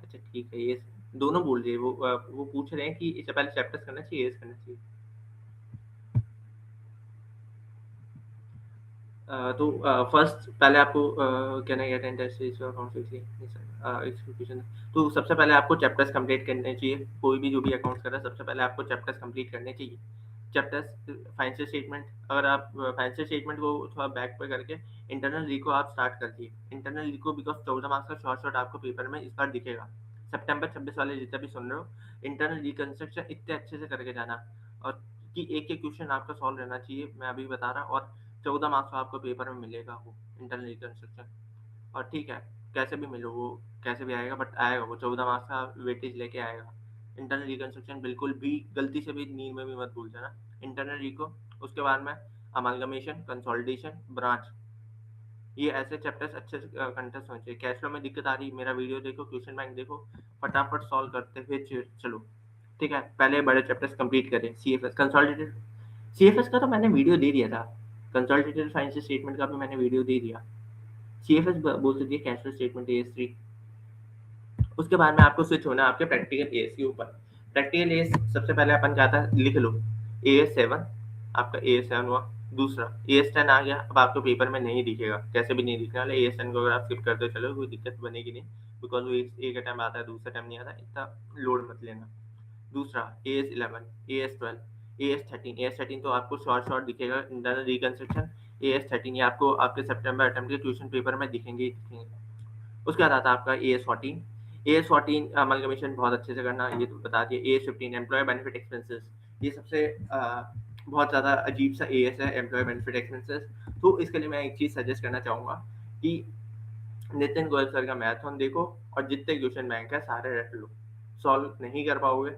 अच्छा ठीक है, ये दोनों बोल रही है वो पूछ रहे हैं कि इससे पहले चैप्टर्स करना चाहिए, यस करना चाहिए। तो फर्स्ट पहले आपको कहना है टेन टेस्ट सीरीज और कॉन्फ्लिक्ट एक्सक्यूशन। तो सबसे पहले आपको चैप्टर्स कंप्लीट करने चाहिए, कोई भी जो भी अकाउंट्स कर रहा है सबसे पहले आपको चैप्टर्स कंप्लीट करने चाहिए। चैप्टर्स फाइनेंशियल स्टेटमेंट, अगर आप फाइनेंशियल स्टेटमेंट को थोड़ा बैक पे करके इंटरनल रिको आप स्टार्ट कर दिए। इंटरनल रिको बिकॉज 14 मार्क्स का शॉर्ट शॉर्ट आपको पेपर में इस बार दिखेगा। सितंबर 26 वाले जितना भी सुन रहे हो, इंटरनल रिकंस्ट्रक्शन इतने अच्छे से करके जाना, और कि एक एक क्वेश्चन आपका सॉल्व रहना चाहिए, मैं अभी बता रहा। और 14 मार्क्स का आपको पेपर में मिलेगा वो इंटरनल रिकंस्ट्रक्शन। और ठीक है, कैसे भी मिलो वो, कैसे भी आएगा बट आएगा वो, 14 मार्क्स का वेटेज लेके आएगा। इंटरनल रिकंस्ट्रक्शन बिल्कुल भी गलती से भी नींद में भी मत भूल जाना। इंटरनल रिको, उसके बाद में अमालगमेशन, कंसोलिडेशन, ब्रांच, ये ऐसे चैप्टर्स अच्छे से कंटेस्ट होने चाहिए। कैश फ्लो में दिक्कत आ रही, मेरा वीडियो देखो, क्वेश्चन बैंक देखो, फटाफट सॉल्व करते हुए चलो। ठीक है, पहले बड़े चैप्टर्स कंप्लीट करें। C F S consolidated, C F S का तो मैंने वीडियो दे दिया था, कंसोलिडेटेड फाइनेंशियल स्टेटमेंट का भी मैंने वीडियो दे दिया। सी एफ एस बोल दीजिए, cash flow statement, A S three. उसके बाद में आपको स्विच होना है आपके प्रैक्टिकल एएस के ऊपर। प्रैक्टिकल एएस सबसे पहले अपन क्या था, लिख लो एएस 7, आपका एएस 7 हुआ। दूसरा एएस 10 आ गया, अब आपको पेपर में नहीं दिखेगा, कैसे भी नहीं दिखने वाला। एएस 10 को अगर आप स्किप करते चलो कोई दिक्कत बनेगी नहीं, बिकॉज वो एक टाइम आता है, दूसरा टाइम नहीं आता, इतना लोड मत लेना। दूसरा एएस 11, एएस 12, एएस 13। एएस 13 तो आपको शॉर्ट शॉर्ट दिखेगा, इंटरनल रिकंस्ट्रक्शन। एएस 13 ये आपको आपके सितंबर अटेम्प्ट के ट्यूशन पेपर में दिखेंगे ही दिखेंगे। उसके बाद आता है आपका A S 14। A S 14 amalgamation बहुत अच्छे से करना, ये तो बता दिए। A S 15 employ benefit expenses, ये सबसे बहुत ज़्यादा अजीब सा ए एस है, एम्प्लॉय बेनिफिट एक्सपेंसेस। तो इसके लिए मैं एक चीज़ सजेस्ट करना चाहूँगा कि नितिन गोयल सर का मैथन देखो, और जितने क्वेश्चन बैंक है सारे रट लो। सॉल्व नहीं कर पाओगे,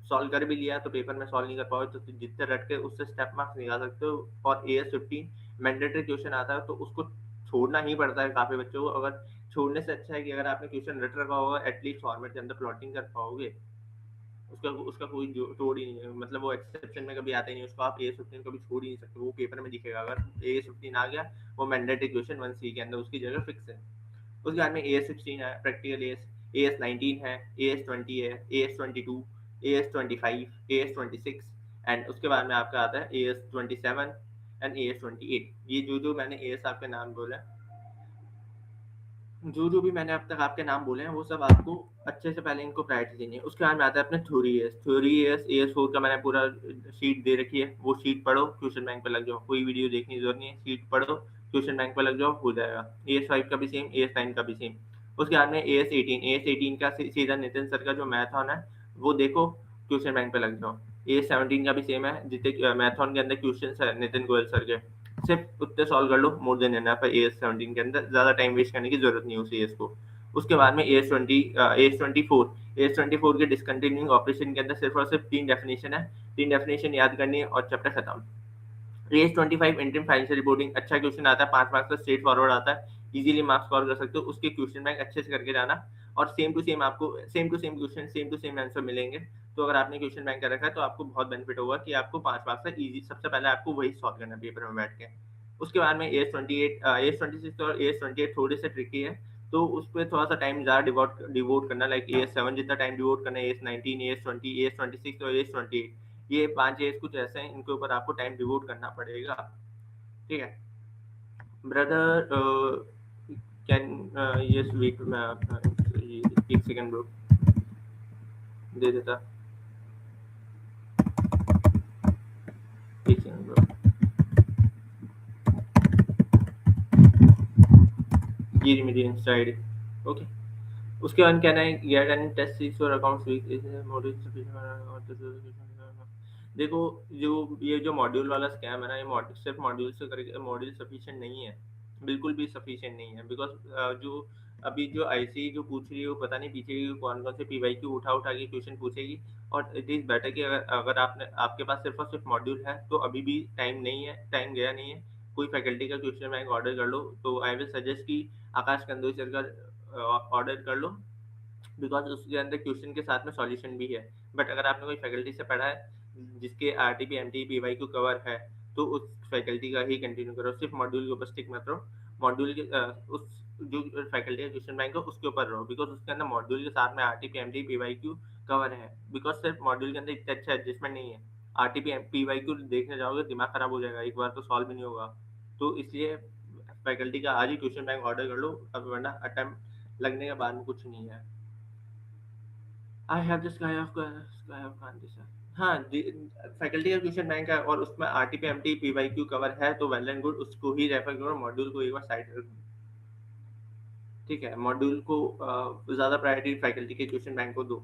सॉल्व कर भी लिया तो पेपर में सॉल्व नहीं कर पाओगे, तो जितने रट के उससे स्टेप मार्क्स निकाल सकते हो। और ए एस 15 मैंडेटरी क्वेश्चन आता है तो उसको छोड़ना ही पड़ता है काफ़ी बच्चों को। अगर छोड़ने से अच्छा है कि अगर आपने क्वेश्चन रट रखा होगा, एटलीस्ट फॉर्मेट के अंदर प्लॉटिंग कर पाओगे। उसका उसका कोई तोड़ ही नहीं है, मतलब वो एक्सेप्शन में कभी आता ही नहीं, उसको आप ए एस 15 कभी छोड़ ही नहीं सकते, वो पेपर में दिखेगा। अगर ए एस 15 आ गया, वो मैंडेटरी क्वेश्चन 1C के अंदर उसकी जगह फिक्स है। उसके बाद में ए एस 16 है प्रैक्टिकल एस, ए एस 19 है, ए एस 20 है, A S 22, A S 25, A S 26, and उसके बाद में आपका आता है A S 27 and A S 28। ये जो मैंने ए एस आपके नाम बोला, जो भी मैंने अब तक आपके नाम बोले हैं वो सब आपको अच्छे से पहले इनको प्रायोरिटी देनी है। उसके बाद में आता है अपने थ्योरी एस ए एस 4 का मैंने पूरा शीट दे रखी है, वो शीट पढ़ो, क्वेश्चन बैंक पे लग जाओ, कोई वीडियो देखने की जरूरत नहीं है, शीट पढ़ो, क्वेश्चन बैंक पे लग जाओ, हो जाएगा। ए एस 5 का भी सेम, ए एस 9 का भी सेम। उसके बाद में ए एस 18, ए एस 18 का सीधा नितिन सर का जो मैथन है वो देखो, क्वेश्चन बैंक पे लग जाओ। ए एस 17 का भी सेम है, जितने मैथन के अंदर क्वेश्चन है नितिन गोयल सर के, सिर्फ उतने सॉल्व कर लो, मोर देन एनफ है। ए एस 17 के अंदर ज़्यादा टाइम वेस्ट करने की जरूरत नहीं है उस ए एस को। उसके बाद में A S 20, A S 24, A S 24 के डिसकंटिन्यूइंग ऑपरेशन के अंदर सिर्फ और सिर्फ 3 डेफिनेशन है, 3 डेफिनेशन याद करनी है और चैप्टर खत्म। रेस 25 इंटरम फाइनेंशियल रिपोर्टिंग, अच्छा क्वेश्चन आता है, 5 मार्क्स का स्ट्रेट फॉरवर्ड आता है, इजीली मार्क्स स्कोर कर सकते हो। उसके क्वेश्चन बैंक अच्छे से करके जाना, और सेम टू सेम आपको same to same question, same to same answer मिलेंगे। तो अगर आपने क्वेश्चन बैंक कर रखा है तो आपको बहुत बेनिफिट होगा कि आपको 5 मार्क्स का इजी, सबसे पहले आपको वही सॉल्व करना है पेपर में बैठ के। उसके बाद में एस 28, एस 26 और एस 28 थोड़े से ट्रिकी है, तो उस पर थोड़ा सा टाइम ज़्यादा डिवोट करना, लाइक एस 7 जितना टाइम डिवोट करना है, एस 19, एस 20, एस 26 और एस 28। ये 5 एस कुछ ऐसे हैं, इनके ऊपर आपको टाइम डिवोट करना पड़ेगा। ठीक है ब्रदर, कैन यस वेट, मैं एक सेकंड ब्रो दे देता, एक सेकंड ब्रो। ये मेरी इंस्टा आईडी, ओके। उसके बाद कहना है गेट एंड टेस्ट सीरीज और अकाउंट्स वीक मॉड्यूल देखो, जो मॉड्यूल वाला स्कैम है ना, ये सिर्फ मॉड्यूल से करके मॉड्यूल सफिशिएंट नहीं है, बिल्कुल भी सफिशिएंट नहीं है। बिकॉज जो अभी जो आईसी जो पूछ रही है वो पता नहीं पीछे की कौन कौन से पीवाईक्यू उठा उठा के क्वेश्चन पूछेगी। और इट इज़ बेटर कि अगर अगर आपने आपके पास सिर्फ और सिर्फ मॉड्यूल है तो अभी भी टाइम नहीं है, टाइम गया नहीं है, कोई फैकल्टी का क्वेश्चन बैंक ऑर्डर कर लो, तो आई विल सजेस्ट कि आकाश कंदोई सर का ऑर्डर कर लो, बिकॉज उसके अंदर क्वेश्चन के साथ में सॉल्यूशन भी है। बट अगर आपने कोई फैकल्टी से पढ़ा है जिसके R T P M T P Y Q cover है, तो उस फैकल्टी का ही कंटिन्यू करो, सिर्फ मॉड्यूल के ऊपर स्टिक मत रहो। मॉड्यूल के उस जो फैकल्टी का क्वेश्चन बैंक है उसके ऊपर रहो, बिकॉज उसके अंदर मॉड्यूल के साथ में R T P M T P Y Q cover है। बिकॉज सिर्फ मॉड्यूल के अंदर इतना अच्छा एडजस्टमेंट नहीं है, R T P Y Q देखने जाओगे दिमाग खराब हो जाएगा, एक बार तो सॉल्व भी नहीं होगा। तो इसलिए फैकल्टी का आज ही क्वेश्चन बैंक ऑर्डर कर लो, अब वरना अटेम्प्ट लगने के बाद में कुछ नहीं है। I have the sky of Kanti sir. हाँ, फैकल्टी का क्वेश्चन बैंक है और उसमें R T P M T P Y Q cover है, तो वेल एंड गुड, उसको ही रेफर करो, मॉड्यूल को एक बार साइड रख दो। ठीक है, मॉड्यूल को ज़्यादा प्रायोरिटी फैकल्टी के क्वेश्चन बैंक को दो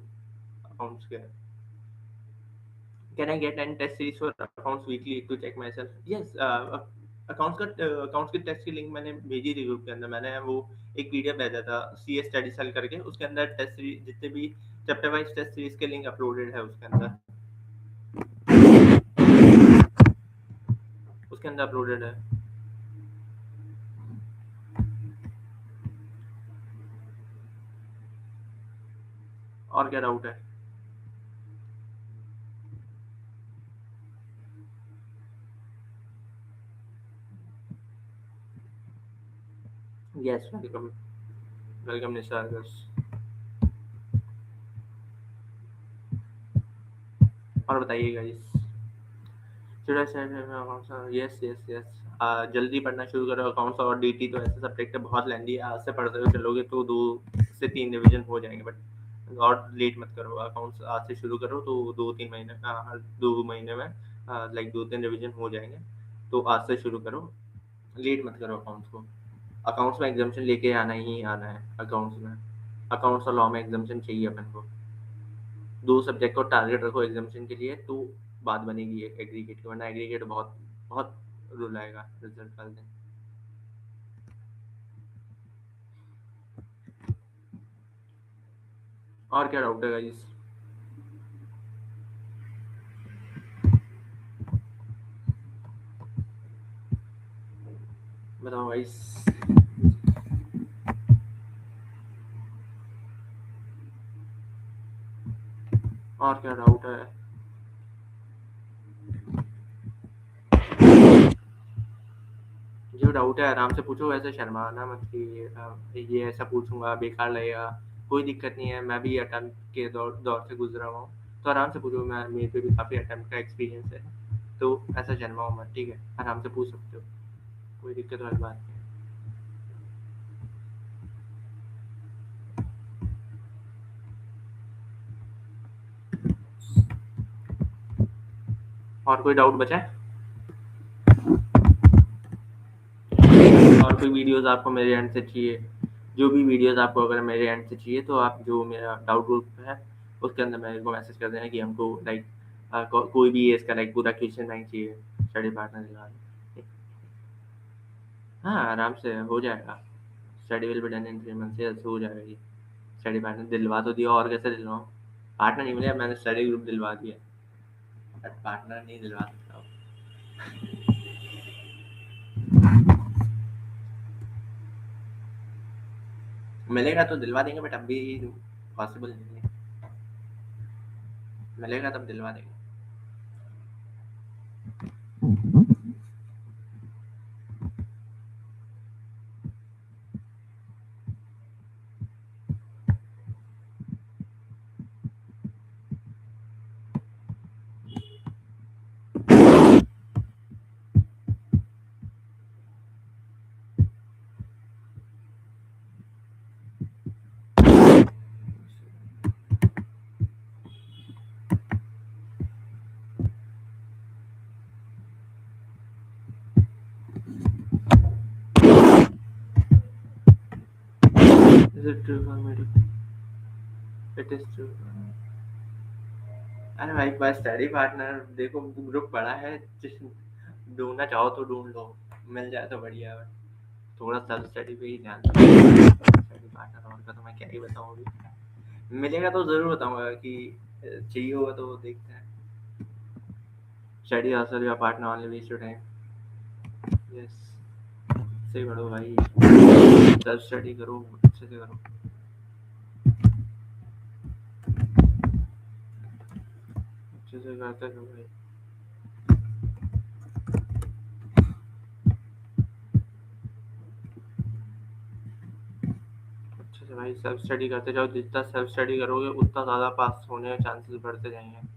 अकाउंट्स के। Can I get an test series for accounts weekly to check my self? Yes, accounts के टेस्ट की लिंक मैंने भेजी थी ग्रुप के अंदर। मैंने वो एक पीडीएफ भेजा था सी एस स्टडी सेल करके, उसके अंदर टेस्ट सीरीज जितने भी चैप्टर वाइज टेस्ट सीरीज के लिंक अपलोडेड है उसके अंदर अपलोडेड है। और क्या डाउट है? यस, वेलकम वेलकम निसार बस। और बताइए guys, should I send accounts? Yes yes yes, जल्दी पढ़ना शुरू करो। अकाउंट्स और डीटी तो ऐसे सब्जेक्ट है, बहुत लेंदी है, आज से पढ़ते हुए चलोगे तो 2 से 3 रिवीजन हो जाएंगे। बट और लेट मत करो, अकाउंट्स आज से शुरू करो तो 2-3 महीने 2 महीने में लाइक 2-3 रिवीजन हो जाएंगे। तो आज से शुरू करो, लेट मत करो अकाउंट्स को। अकाउंट्स में एग्जाम्शन लेके आना ही आना है। अकाउंट्स में, अकाउंट्स और लॉ में एग्जाम्शन चाहिए अपन को। 2 सब्जेक्ट को टारगेट रखो एग्जाम्शन के लिए, तो बात बनेगी एग्रीगेट की, वरना एग्रीगेट बहुत बहुत रुलाएगा रिजल्ट वाले दिन। और क्या डाउट है गाइस? बताओ गाइस। और क्या डाउट है? जो डाउट है आराम से पूछो, वैसे शर्माना मत कि ये ऐसा पूछूंगा बेकार लगेगा। कोई दिक्कत नहीं है, मैं भी अटेम्प्ट के दौर दौर से गुजरा हुआ हूँ, तो आराम से पूछो। मैं मेरे पे भी काफ़ी अटेम्प्ट का एक्सपीरियंस है, तो ऐसा शर्माओ मत, ठीक है? आराम से पूछ सकते हो, कोई दिक्कत वाली बात नहीं है। और कोई डाउट बचा है? और कोई वीडियोस आपको मेरे एंड से चाहिए? जो भी वीडियोस आपको अगर मेरे एंड से चाहिए, तो आप जो मेरा डाउट ग्रुप है उसके अंदर मेरे को मैसेज कर देना कि हमको लाइक कोई भी इसका लाइक पूरा क्वेश्चन बैंक चाहिए, स्टडी पार्टनर दिला दें। हाँ, आराम से हो जाएगा। Study will be done in 3 months, yes हो जाएगा ये। स्टडी पार्टनर दिलवा तो दिया, और कैसे दिलवाऊँ? पार्टनर नहीं मिले, मैंने स्टडी ग्रुप दिलवा दिया, बट पार्टनर नहीं दिलवा सकता हूँ। मिलेगा तो दिलवा देंगे, बट अभी पॉसिबल नहीं है। मिलेगा तब दिलवा देंगे। Is it true for me to? It is true. अरे भाई, बस स्टडी पार्टनर देखो, ग्रुप बड़ा है, ढूंढना चाहो तो ढूंढ लो, मिल जाए तो बढ़िया है। थोड़ा सेल्फ स्टडी पे ही ध्यान दो। स्टडी पार्टनर और का तो मैं क्या ही बताऊँ अभी। मिलेगा तो जरूर बताऊंगा कि चाहिए होगा तो देखते हैं। स्टडी हसल या partner only waste your time. Yes, सही पढ़ो भाई, सेल्फ स्टडी करो, अच्छे से करो, अच्छे से करते रहो भाई। अच्छे से भाई सेल्फ स्टडी करते जाओ, जितना सेल्फ स्टडी करोगे उतना ज़्यादा पास होने के चांसेस बढ़ते जाएंगे।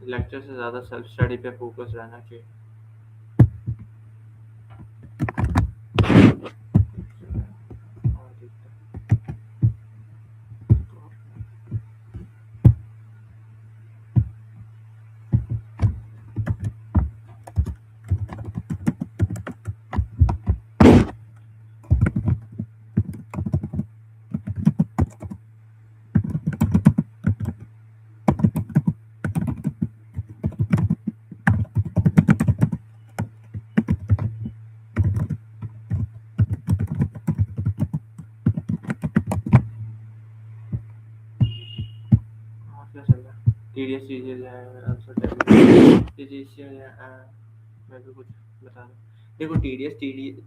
लेक्चर से ज़्यादा सेल्फ स्टडी पे फोकस रहना चाहिए। और देखते और क्या चल रहा है? टीडीएस चीजें मैं भी कुछ बता दूं। देखो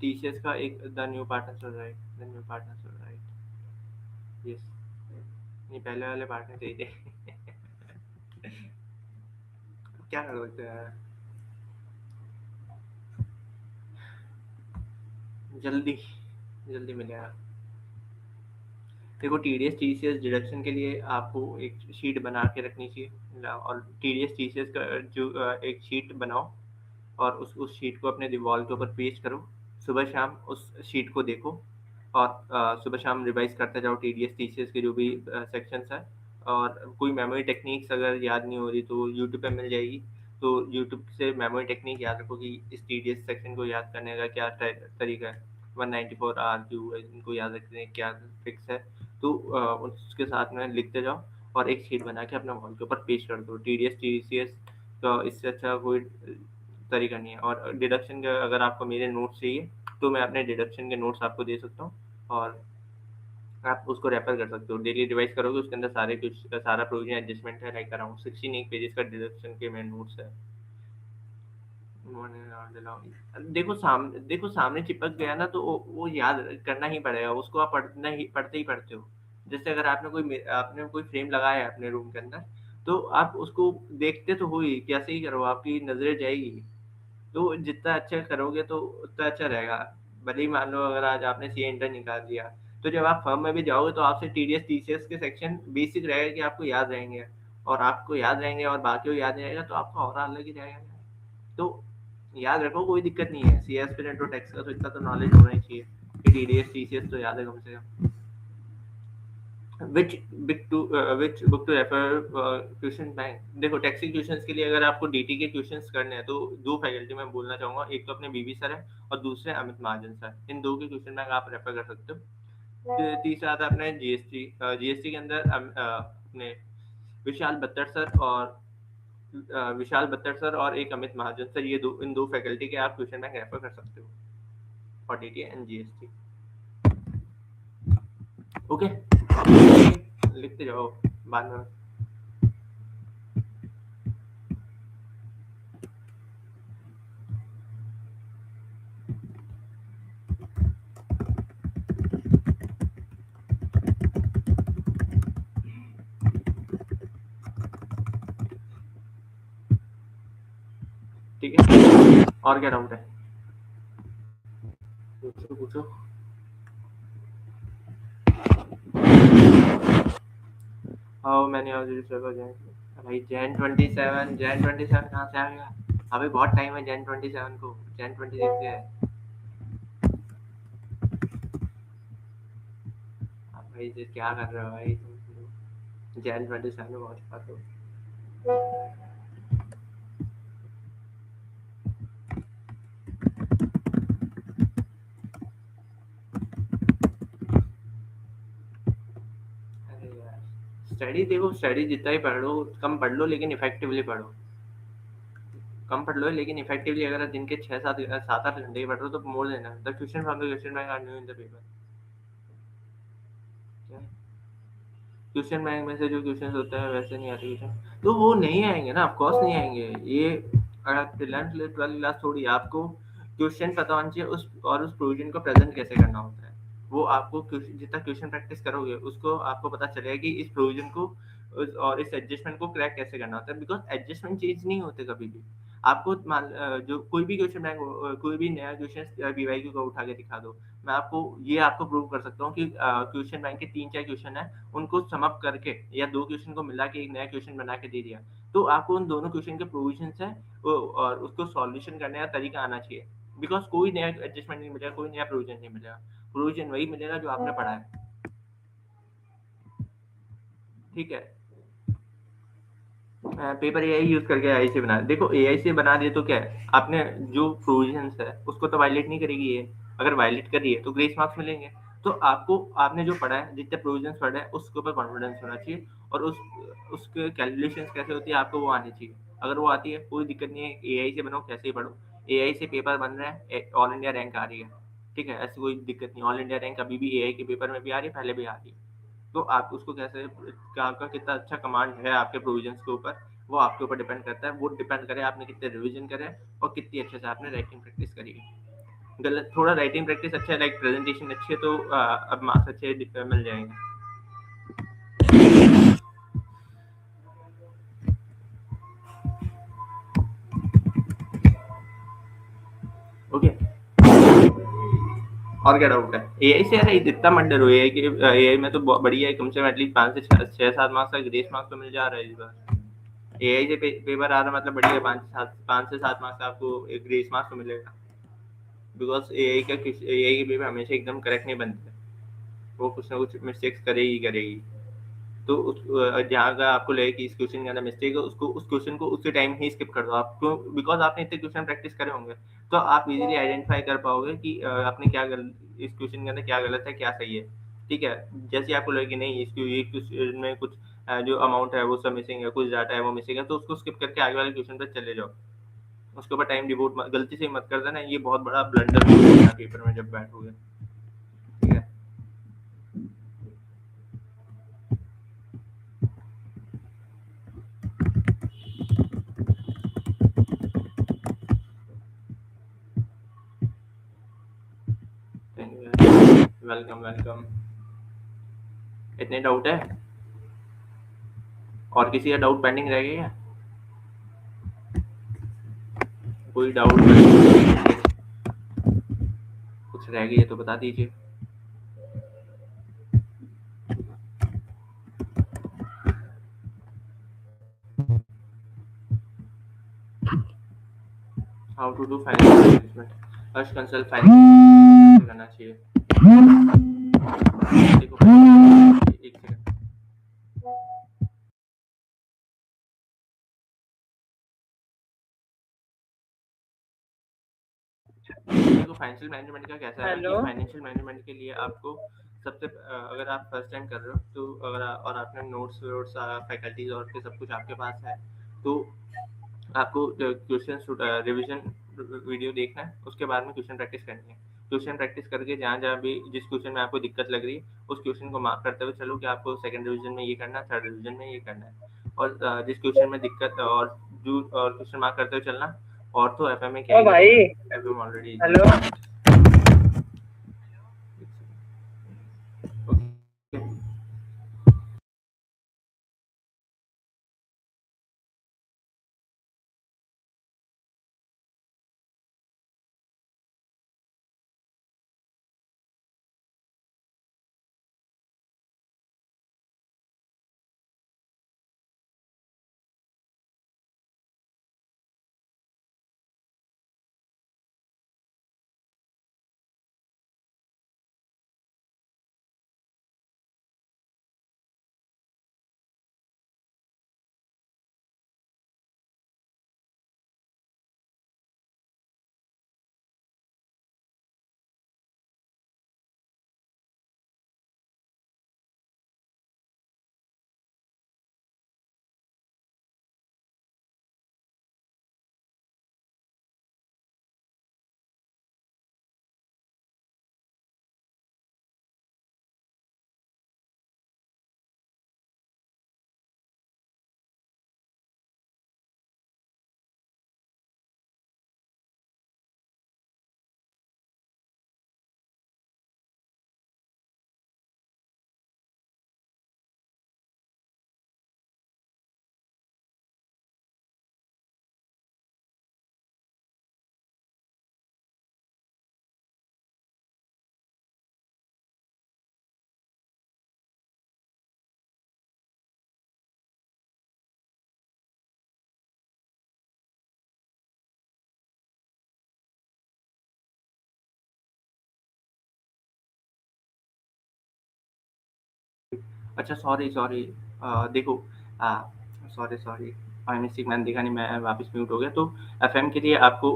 टीसीएस का एक द न्यू पार्टनर चल रहा है, द न्यू पार्टनर चल रहा है। यस, नहीं पहले वाले पार्टनर सही थे। क्या कर सकते हैं यार? जल्दी जल्दी मिलेगा। देखो टीडीएस टीसीएस डिडक्शन के लिए आपको एक शीट बना के रखनी चाहिए, और टीडीएस टीसीएस का जो एक शीट बनाओ और उस शीट को अपने दीवार के ऊपर पेस्ट करो। सुबह शाम उस शीट को देखो और सुबह शाम रिवाइज करते जाओ टीडीएस टीसीएस के जो भी सेक्शंस हैं। और कोई मेमोरी टेक्निक्स अगर याद नहीं हो रही तो यूट्यूब पे मिल जाएगी। तो यूट्यूब से मेमोरी टेक्निक याद रखो कि इस टीडीएस सेक्शन को याद करने का क्या तरीका है। 194 आर क्यू है, इनको याद रखने का क्या फिक्स है। तो उसके साथ में लिखते जाओ और एक शीट बना के अपना वॉल के ऊपर पेस्ट कर दो। टीडीएस टीसीएस का इससे अच्छा कोई तरीका नहीं है। और डिडक्शन का अगर आपको मेरे नोट्स चाहिए तो मैं अपने डिडक्शन के नोट्स आपको दे सकता हूँ, और आप उसको रेफर कर सकते हो। डेली रिवाइज करोगे उसके अंदर सारे कुछ सारा प्रोविजन एडजस्टमेंट है, लाइक अराउंड 16 पेजेस का डिडक्शन के मेरे नोट्स है। देखो सामने चिपक गया ना तो वो याद करना ही पड़ेगा, उसको आप पढ़ते ही पढ़ते हो। जैसे अगर आपने कोई फ्रेम लगाया है अपने रूम के अंदर, तो आप उसको देखते तो हो ही, कैसे ही करो आपकी नजरें जाएगी। तो जितना अच्छा करोगे तो उतना अच्छा रहेगा। भले ही मान लो अगर आज आपने सी इंटर निकाल दिया, तो जब आप फर्म में भी जाओगे तो आपसे टीडीएस टीसीएस के सेक्शन बेसिक रहेगा कि आपको याद रहेंगे। और आपको याद रहेंगे और बाकी को याद नहीं रहेगा तो आपका और अलग ही रहेगा। तो याद रखो, कोई दिक्कत नहीं है। सी एस्पिरेंट और टैक्स का तो इतना तो नॉलेज होना ही चाहिए कि टीडीएस टीसीएस तो याद है कम से कम। Which book to refer question bank. देखो टैक्सी क्वेश्चंस के लिए अगर आपको डीटी के क्वेश्चंस करने हैं तो दो फैकल्टी मैं बोलना चाहूंगा, एक तो अपने बीबी सर है और दूसरे अमित महाजन सर। इन दो के क्वेश्चन बैंक आप रेफर कर सकते हो। तीसरा आता है अपने जीएसटी। जीएसटी के अंदर अपने विशाल बत्तर सर और एक अमित महाजन सर, ये दो इन दो फैकल्टी के आप क्वेश्चन बैंक रेफर कर सकते हो for DT and GST. Okay, लिखते जाओ बाद में। ठीक है, और क्या डाउट है? पूछो पूछो। How many of this paper Jain? भाई जैन 27 कहाँ से आ गया? अभी बहुत टाइम है जैन 27 को, जैन 26 है। अब भाई ये क्या कर रहे हो भाई तुम? जैन 27 में बहुत बात हो। अरे यार, स्टडी देखो, स्टडी जितना ही पढ़ लो कम पढ़ लो, लेकिन इफेक्टिवली पढ़ो। कम पढ़ लो, लेकिन इफेक्टिवली अगर दिन के 6-7 7-8 घंटे पढ़ रहे हो तो मोर देना the question from the question bank are new in the paper. Question bank में से जो क्वेश्चन होते हैं वैसे नहीं आते क्वेश्चन, तो वो नहीं आएंगे ना, ऑफकोर्स नहीं आएंगे। ये अगर 11th 12th क्लास थोड़ी आपको क्वेश्चन पता होना चाहिए उस, और उस प्रोविजन को प्रेजेंट कैसे करना होता है। वो आपको जितना क्वेश्चन प्रैक्टिस करोगे उसको आपको पता चलेगा कि इस प्रोविजन को और इस एडजस्टमेंट को क्रैक कैसे करना होता है, बिकॉज एडजस्टमेंट चेंज नहीं होते कभी भी। आपको जो कोई भी क्वेश्चन बैंक कोई भी नया क्वेश्चन बीवाईक्यू का उठा के दिखा दो, मैं आपको प्रूव कर सकता हूँ कि क्वेश्चन बैंक के 3-4 क्वेश्चन है, उनको सम अप करके या 2 क्वेश्चन को मिला के एक नया क्वेश्चन बना के दे दिया, तो आपको उन दोनों क्वेश्चन के प्रोविजंस है और उसको सॉल्यूशन करने का तरीका आना चाहिए। बिकॉज कोई नया एडजस्टमेंट नहीं मिलेगा, कोई नया प्रोविजन नहीं मिलेगा, प्रोविजन वही मिलेगा जो आपने पढ़ा है। ठीक है। पेपर एआई यूज करके एआई से बना, देखो एआई से बना दिए तो क्या है, आपने जो प्रोविजंस है उसको तो वायलेट नहीं करेगी ये, अगर वायलेट कर रही है तो ग्रेस मार्क्स मिलेंगे। तो आपको आपने जो पढ़ा है, जितने प्रोविजंस पढ़े हैं उसके ऊपर कॉन्फिडेंस होना चाहिए, और उसके कैलकुलेशंस कैसे होती है आपको वो आनी चाहिए। अगर वो आती है कोई दिक्कत नहीं है, एआई से बनो कैसे ही पढ़ो, एआई से पेपर बन रहा है, ऑल इंडिया रैंक आ रही है। ठीक है, ऐसी कोई दिक्कत नहीं, ऑल इंडिया रैंक अभी भी एआई के पेपर में भी आ रही है, पहले भी आ रही है। तो आप उसको कैसे, आपका कितना अच्छा कमांड है आपके प्रोविजंस के ऊपर, वो आपके ऊपर डिपेंड करता है। वो डिपेंड करे आपने कितने रिवीजन करे और कितनी अच्छे से आपने राइटिंग प्रैक्टिस करी है। गलत थोड़ा राइटिंग प्रैक्टिस अच्छा है, लाइक प्रेजेंटेशन अच्छी है, तो अब मार्क्स अच्छे मिल जाएंगे। ओके। और क्या डाउट है एआई से? अरे इतना मत डरो, एआई के एआई में तो बढ़िया है, कम से कम एटलीस्ट 5 से 6 7 मार्क्स का ग्रेस मार्क्स तो मिल जा रहा है इस बार। एआई से पेपर आ रहा मतलब बढ़िया है, 5 से 7 मार्क्स का आपको एक ग्रेस मार्क्स तो मिलेगा। बिकॉज एआई के पेपर हमेशा एकदम करेक्ट नहीं बनते, वो कुछ ना कुछ मिस्टेक्स करेगी करेगी। तो जहाँ का आपको लगे कि इस क्वेश्चन के अंदर मिस्टेक है, उसको उस क्वेश्चन को उसी टाइम ही स्किप कर दो आपको, बिकॉज आपने इतने क्वेश्चन प्रैक्टिस करे होंगे, तो आप इजीली आइडेंटिफाई कर पाओगे कि आपने क्या इस क्वेश्चन के अंदर क्या गलत है क्या सही है। ठीक है, जैसे आपको लगे कि नहीं इसको ये क्वेश्चन में कुछ जो अमाउंट है वो सब मिसिंग है, कुछ डाटा है वो मिसिंग है, तो उसको स्किप करके आगे वाले क्वेश्चन पर चले जाओ। उसके ऊपर टाइम डिवोट गलती से मत कर देना, ये बहुत बड़ा ब्लंडर हो जाएगा पेपर में जब बैठोगे। ठीक है। Thank you, welcome welcome. इतने डाउट है? और किसी का डाउट पेंडिंग रह गया? कोई डाउट कुछ रह गई है तो बता दीजिए। How to do financial management, first consult finance करना चाहिए। देखो एक सेकंड, देखो फाइनेंशियल मैनेजमेंट का कैसा है ना कि हेलो। फाइनेंशियल मैनेजमेंट के लिए आपको सबसे अगर आप फर्स्ट टाइम कर रहे हो तो और आपने नोट्स वोट्स फैकल्टीज और के सब कुछ आपके पास है, तो आपको क्वेश्चन रिवीजन वीडियो देखना है, उसके बाद में क्वेश्चन प्रैक्टिस करनी है। क्वेश्चन प्रैक्टिस करके जहाँ जहाँ भी जिस क्वेश्चन में आपको दिक्कत लग रही है उस क्वेश्चन को मार्क करते हुए चलो कि आपको सेकंड रिवीजन में ये करना है, थर्ड रिवीजन में ये करना है। और जिस क्वेश्चन में दिक्कत और जो और क्वेश्चन मार्क करते हुए चलना। और तो एफ में क्या ओ है कि भाई। F am already hello. Okay. अच्छा, सॉरी सॉरी। देखो, सॉरी सॉरी, माय मिस्टेक, मैंने देखा नहीं, मैं वापस म्यूट हो गया। तो एफएम के लिए आपको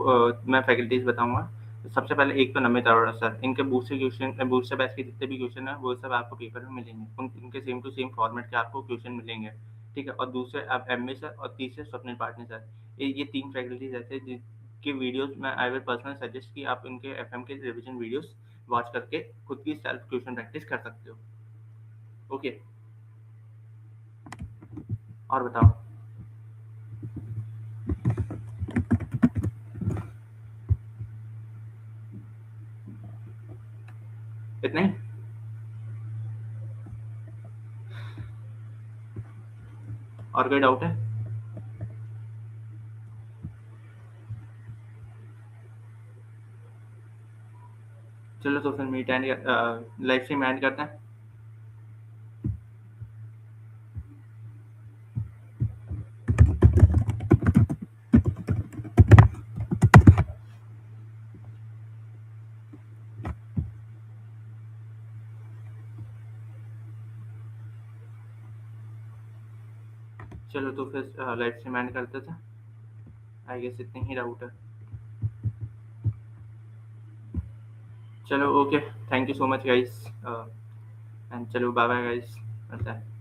मैं फैकल्टीज बताऊंगा। सबसे पहले एक तो नमित अरोड़ा सर, इनके बूस्टर क्वेश्चन, बूस्टर बैच के जितने भी क्वेश्चन है वो सब आपको पेपर में मिलेंगे, इनके सेम टू सेम फॉर्मेट के आपको क्वेश्चन मिलेंगे। ठीक है, और दूसरे आप एम ए सर, और तीसरे स्वप्निल पाटनी सर। ये तीन फैकल्टीज ऐसे हैं जिनके वीडियोस में आई विल पर्सनल सजेस्ट कि आप इनके एफएम के रिविजन वीडियोस वॉच करके खुद की सेल्फ क्वेश्चन प्रैक्टिस कर सकते हो। ओके, और बताओ। इतना ही? और कोई डाउट है? चलो तो फिर meet end live stream end करते हैं। चलो तो फिर लाइव स्ट्रीम एंड करते थे। आई गेस इतने ही डाउट है। चलो okay, thank you so much guys, and चलो बाय बाय गाइस, मिलता है।